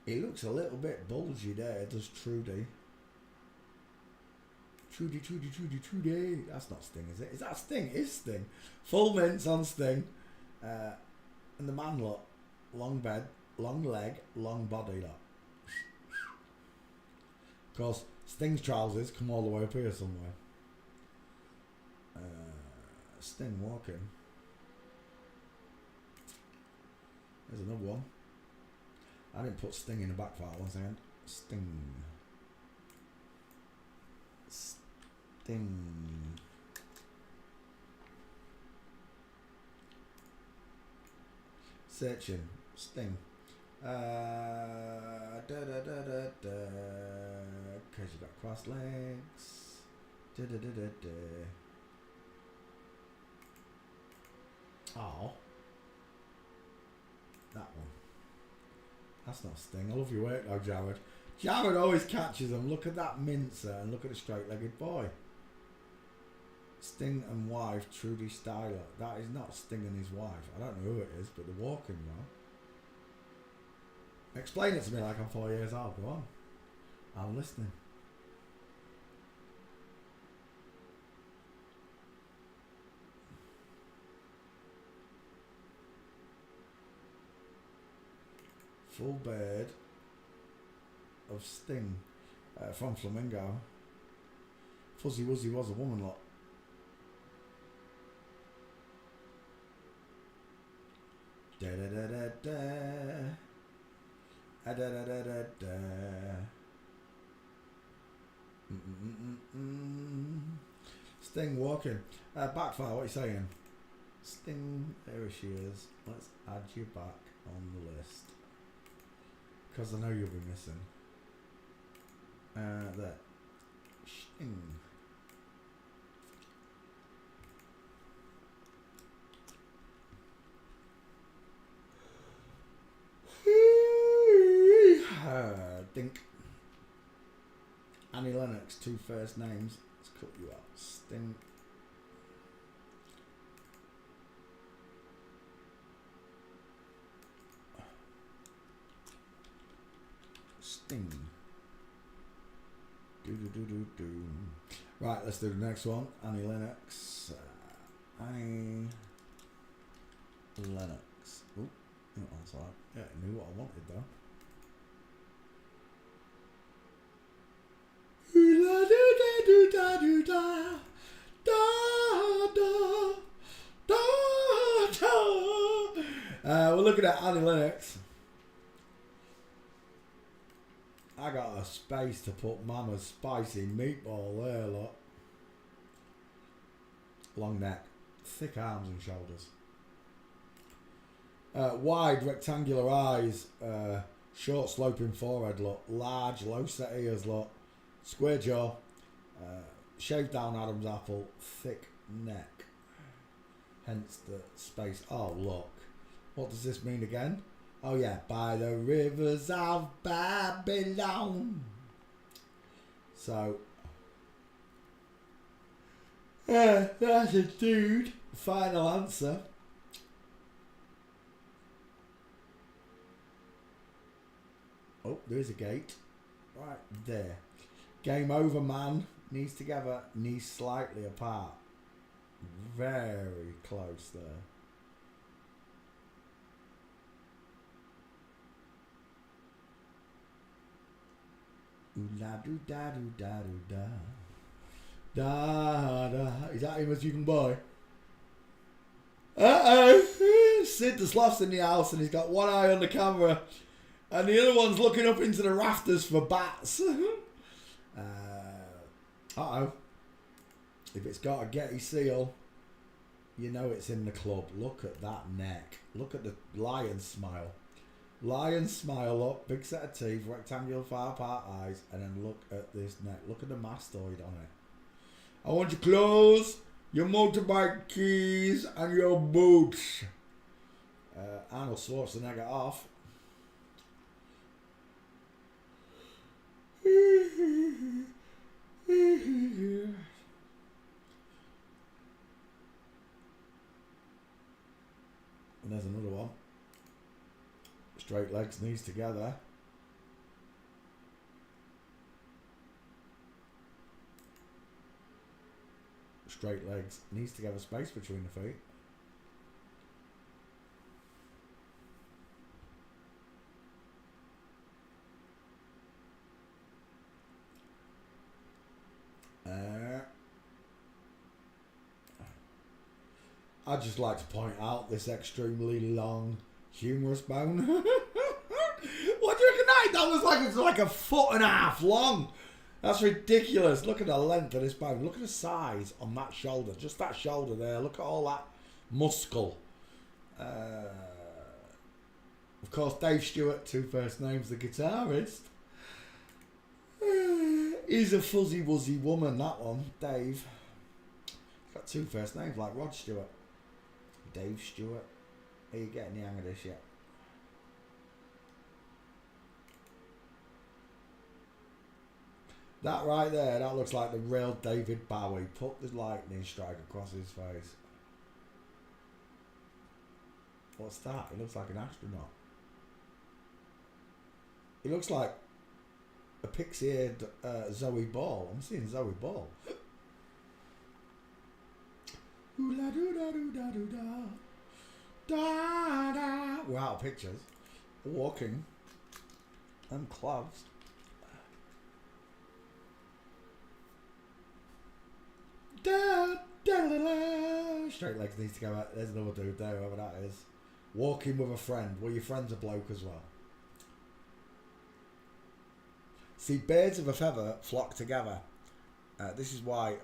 B: He looks a little bit bulgy there, does Trudy. Trudy. That's not Sting, is it? Is that Sting? It is Sting. Full mints on Sting. And the man look. Long bed, long leg, long body look. Of course, Sting's trousers come all the way up here somewhere. Sting walking. There's another one. I didn't put Sting in the back file once again. Sting. Sting. Searching. Sting. Because you got crossed legs. Oh. That one. That's not Sting. I love your work though, Jared. Jared always catches them. Look at that mincer and look at the straight-legged boy. Sting and wife, Trudy Styler. That is not Sting and his wife. I don't know who it is, but they're walking well. Explain it to me like I'm 4 years old. Go on. I'm listening. Full bird of Sting from Flamingo. Fuzzy Wuzzy was a woman lot. Da da da da da. Da da da da da da. Sting walking. Backfire, what are you saying? Sting, there she is. Let's add you back on the list. Because I know you'll be missing. There. Sting. Dink. Annie Lennox, 2 first names. Let's cut you out. Sting. Sting. Do. Right, let's do the next one. Annie Lennox. Annie Lennox. Oh, that's all right. Yeah, I knew what I wanted though. We're looking at Annie Lennox. I got a space to put Mama's spicy meatball there, look. Long neck, thick arms and shoulders. Wide rectangular eyes, short sloping forehead, look. Large low set ears, look. Square jaw, shaved down Adam's apple, thick neck. Hence the space. Oh, look. What does this mean again? Oh yeah, by the rivers of Babylon. So, yeah, that's a dude. Final answer. Oh, there's a gate. Right there. Game over, man. Knees together, knees slightly apart. Very close there. Ooh la doo da doo da doo da. Da da. Is that him as you can buy? Uh-oh. Sid the Sloth's in the house and he's got one eye on the camera and the other one's looking up into the rafters for bats. Uh-oh. If it's got a Getty seal, you know it's in the club. Look at that neck. Look at the lion smile. Lion smile up, big set of teeth, rectangular far apart eyes, and then look at this neck. Look at the mastoid on it. I want your clothes, your motorbike keys, and your boots. Arnold Schwarzenegger off. And there's another one. Straight legs, knees together. Straight legs, knees together, space between the feet. I'd just like to point out this extremely long, humorous bone. What do you reckon that? That was like, it's like a foot and a half long. That's ridiculous. Look at the length of this bone. Look at the size on that shoulder. Just that shoulder there. Look at all that muscle. Of course, Dave Stewart, two first names, the guitarist. He's a fuzzy wuzzy woman, that one, Dave. He's got two first names like Rod Stewart. Dave Stewart. Are you getting the hang of this yet? That right there, that looks like the real David Bowie. Put the lightning strike across his face. What's that? He looks like an astronaut. He looks like a pixie-eared Zoe Ball. I'm seeing Zoe Ball. Ooh la doo da doo da doo da. Da da. We're out of pictures. Walking. And clubs. Da da da da. Straight legs needs to go out. There's another dude there, whoever that is. Walking with a friend. Well, your friend's a bloke as well. See, birds of a feather flock together. This is why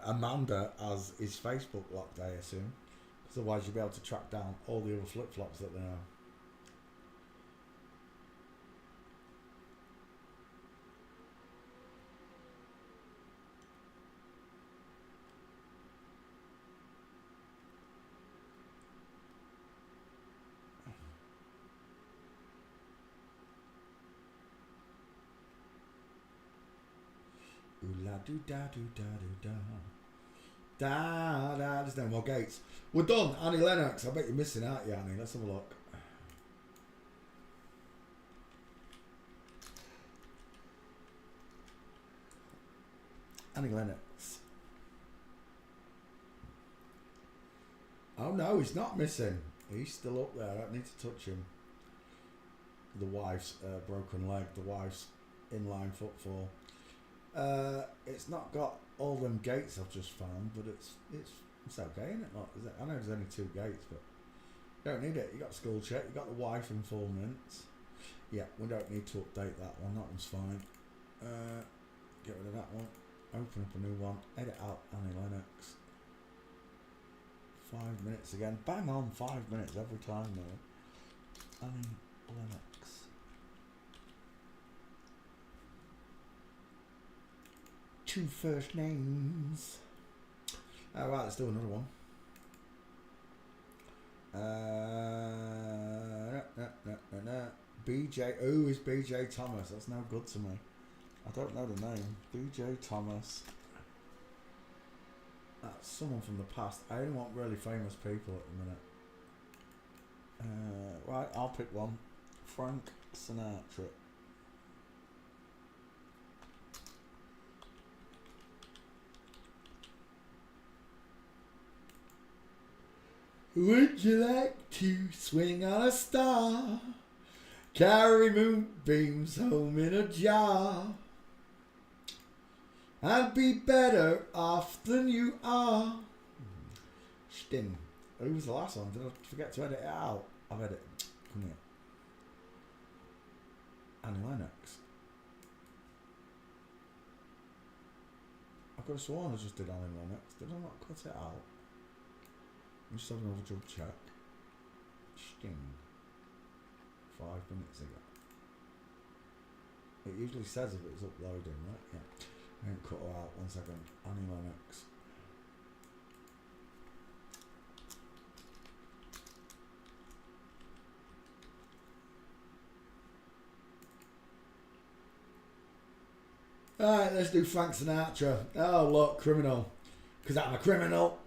B: Amanda has his Facebook locked, I assume. Because otherwise you'll be able to track down all the other flip-flops that there are. Ooh la doo da doo da doo da. Da da. There's no more gates. We're done. Annie Lennox. I bet you're missing out, yeah, Annie. Let's have a look. Annie Lennox. Oh no, he's not missing. He's still up there. I don't need to touch him. The wife's broken leg. The wife's inline footfall. It's not got all them gates I've just found, but it's okay, isn't it? Not, is it? I know there's only 2 gates, but Don't need it. You got school check. You got the wife in 4 minutes. Yeah, we don't need to update that one. That one's fine. Get rid of that one. Open up a new one. Edit out Annie Lennox. 5 minutes again. Bang on 5 minutes every time though. Annie Lennox. Two first names. Alright, let's do another one. BJ. Who is BJ Thomas? That's no good to me. I don't know the name. BJ Thomas. That's someone from the past. I only want really famous people at the minute. Right, I'll pick one. Frank Sinatra. Would you like to swing on a star? Carry moonbeams home in a jar? I'd be better off than you are. Sting. Who was the last one? Did I forget to edit it out? I've edited it. Come here. Annie Lennox. I could have sworn I just did Annie Lennox. Did I not cut it out? I'm just having another job check. Sting. 5 minutes ago. It usually says if it's uploading, right? Yeah. I didn't cut her out. 1 second. Annie Lennox. Alright, let's do Frank Sinatra. Oh, look, criminal. Because I'm a criminal.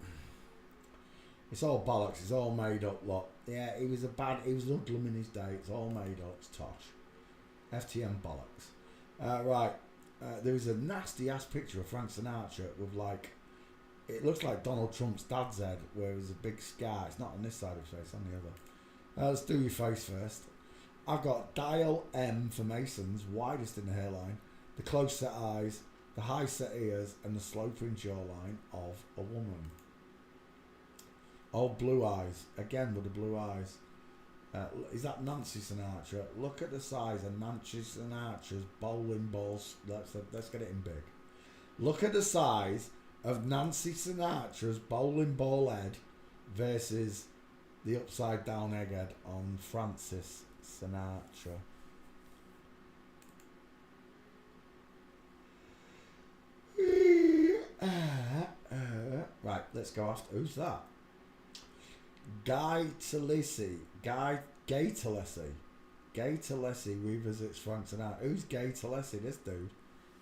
B: It's all bollocks. It's all made up, lot. Yeah, he was hoodlum in his day. It's all made up. It's tosh. FTM bollocks. Right. There was a nasty ass picture of Frank Sinatra with like, it looks like Donald Trump's dad's head, where there's a big scar. It's not on this side of his face, on the other. Let's do your face first. I've got dial M for Masons, widest in the hairline, the close set eyes, the high set ears, and the sloping jawline of a woman. Oh, blue eyes. Again with the blue eyes. Is that Nancy Sinatra? Look at the size of Nancy Sinatra's bowling balls. Let's get it in big. Look at the size of Nancy Sinatra's bowling ball head versus the upside down egghead on Francis Sinatra. Right, let's go after. Who's that? Guy Talesi. Gay Talesi. Gay Talesi revisits Frank Sinatra. Who's Gay Talesi? This dude.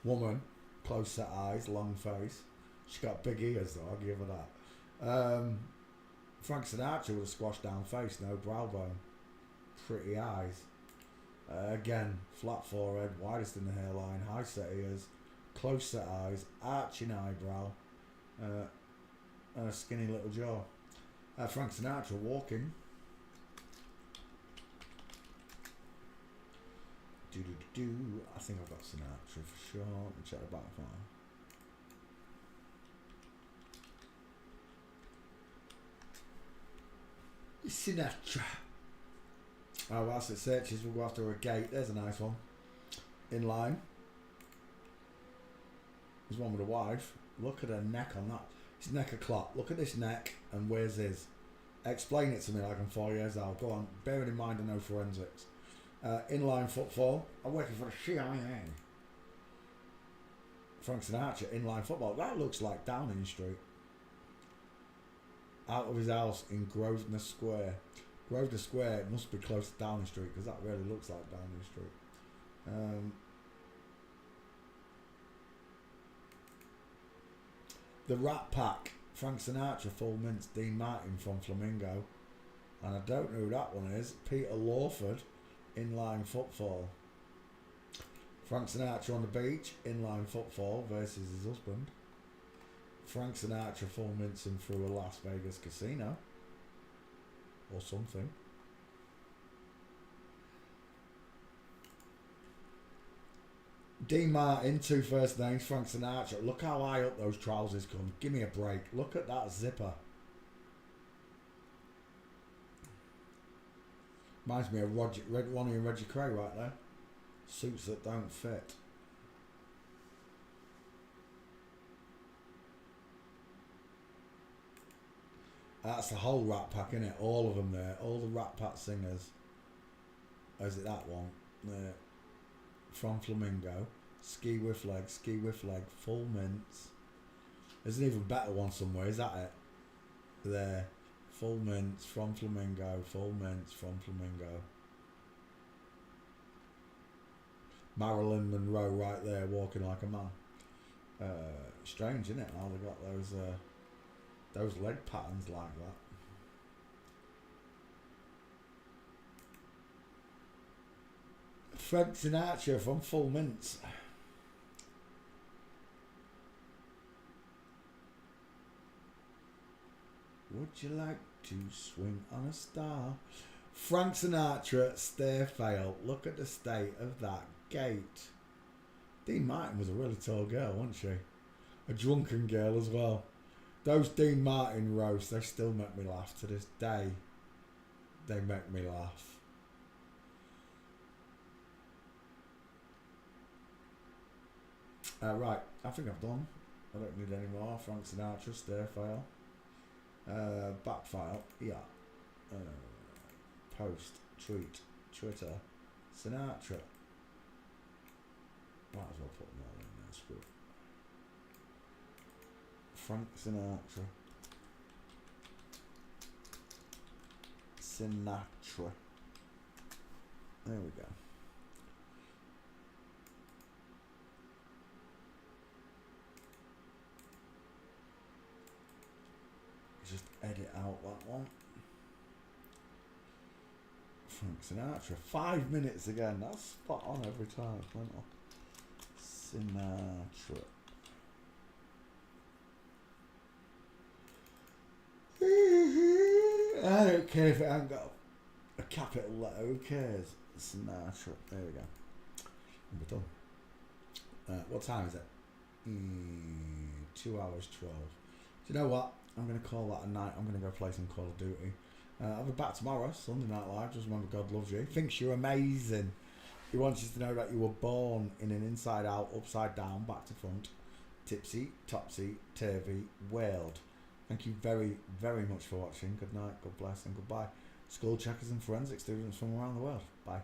B: Woman. Close set eyes. Long face. She's got big ears though, I'll give her that. Frank Sinatra with a squashed down face. No brow bone. Pretty eyes. Again, flat forehead. Widest in the hairline. High set ears. Close set eyes. Arching eyebrow. And a skinny little jaw. Frank Sinatra walking. I think I've got Sinatra for sure. Let me check the back file. Sinatra. Oh, whilst it searches, we'll go after a gate. There's a nice one. In line. There's one with a wife. Look at her neck on that. His neck a clot. Look at this neck and where's his? Explain it to me like I'm 4 years old. Go on. Bearing in mind I know forensics. Inline football. I'm working for the CIA. Frank Sinatra, inline football. That looks like Downing Street. Out of his house in Grosvenor Square. Grosvenor Square must be close to Downing Street because that really looks like Downing Street. The Rat Pack. Frank Sinatra, full mince. Dean Martin from Flamingo. And I don't know who that one is. Peter Lawford, inline football. Frank Sinatra on the beach, inline football versus his husband. Frank Sinatra full mincing through a Las Vegas casino. Or something. Dean Martin, two first names, Frank Sinatra. Look how high up those trousers come. Give me a break. Look at that zipper. Reminds me of Ronnie and Reggie Cray right there. Suits that don't fit. That's the whole Rat Pack, isn't it? All of them there. All the Rat Pack singers. Or is it that one? From Flamingo. Ski with Leg, Full Mints. There's an even better one somewhere, is that it? There. Full Mints, From Flamingo, Full Mints, From Flamingo. Marilyn Monroe right there, Walking Like a Man. Strange, isn't it? How they got those leg patterns like that. Frank Sinatra from Full Mints. Would you like to swing on a star? Frank Sinatra, Stair Fail. Look at the state of that gate. Dean Martin was a really tall girl, wasn't she? A drunken girl as well. Those Dean Martin roasts, they still make me laugh to this day. They make me laugh. Right, I think I've done. I don't need any more. Frank Sinatra, Stair Fail. Back file, yeah. Post, tweet, Twitter, Sinatra. Might as well put them all in there, screw it. Frank Sinatra. Sinatra. There we go. Just edit out that one. Frank Sinatra. 5 minutes again. That's spot on every time. Sinatra. I don't care if it ain't got a capital letter. Who cares? Sinatra. There we go. And we're done. What time is it? 2 hours 12. Do you know what? I'm going to call that a night. I'm going to go play some Call of Duty. I'll be back tomorrow, Sunday Night Live. Just remember, God loves you. He thinks you're amazing. He wants you to know that you were born in an inside out, upside down, back to front, tipsy, topsy, turvy world. Thank you very, very much for watching. Good night, God bless, and goodbye. School checkers and forensic students from around the world. Bye.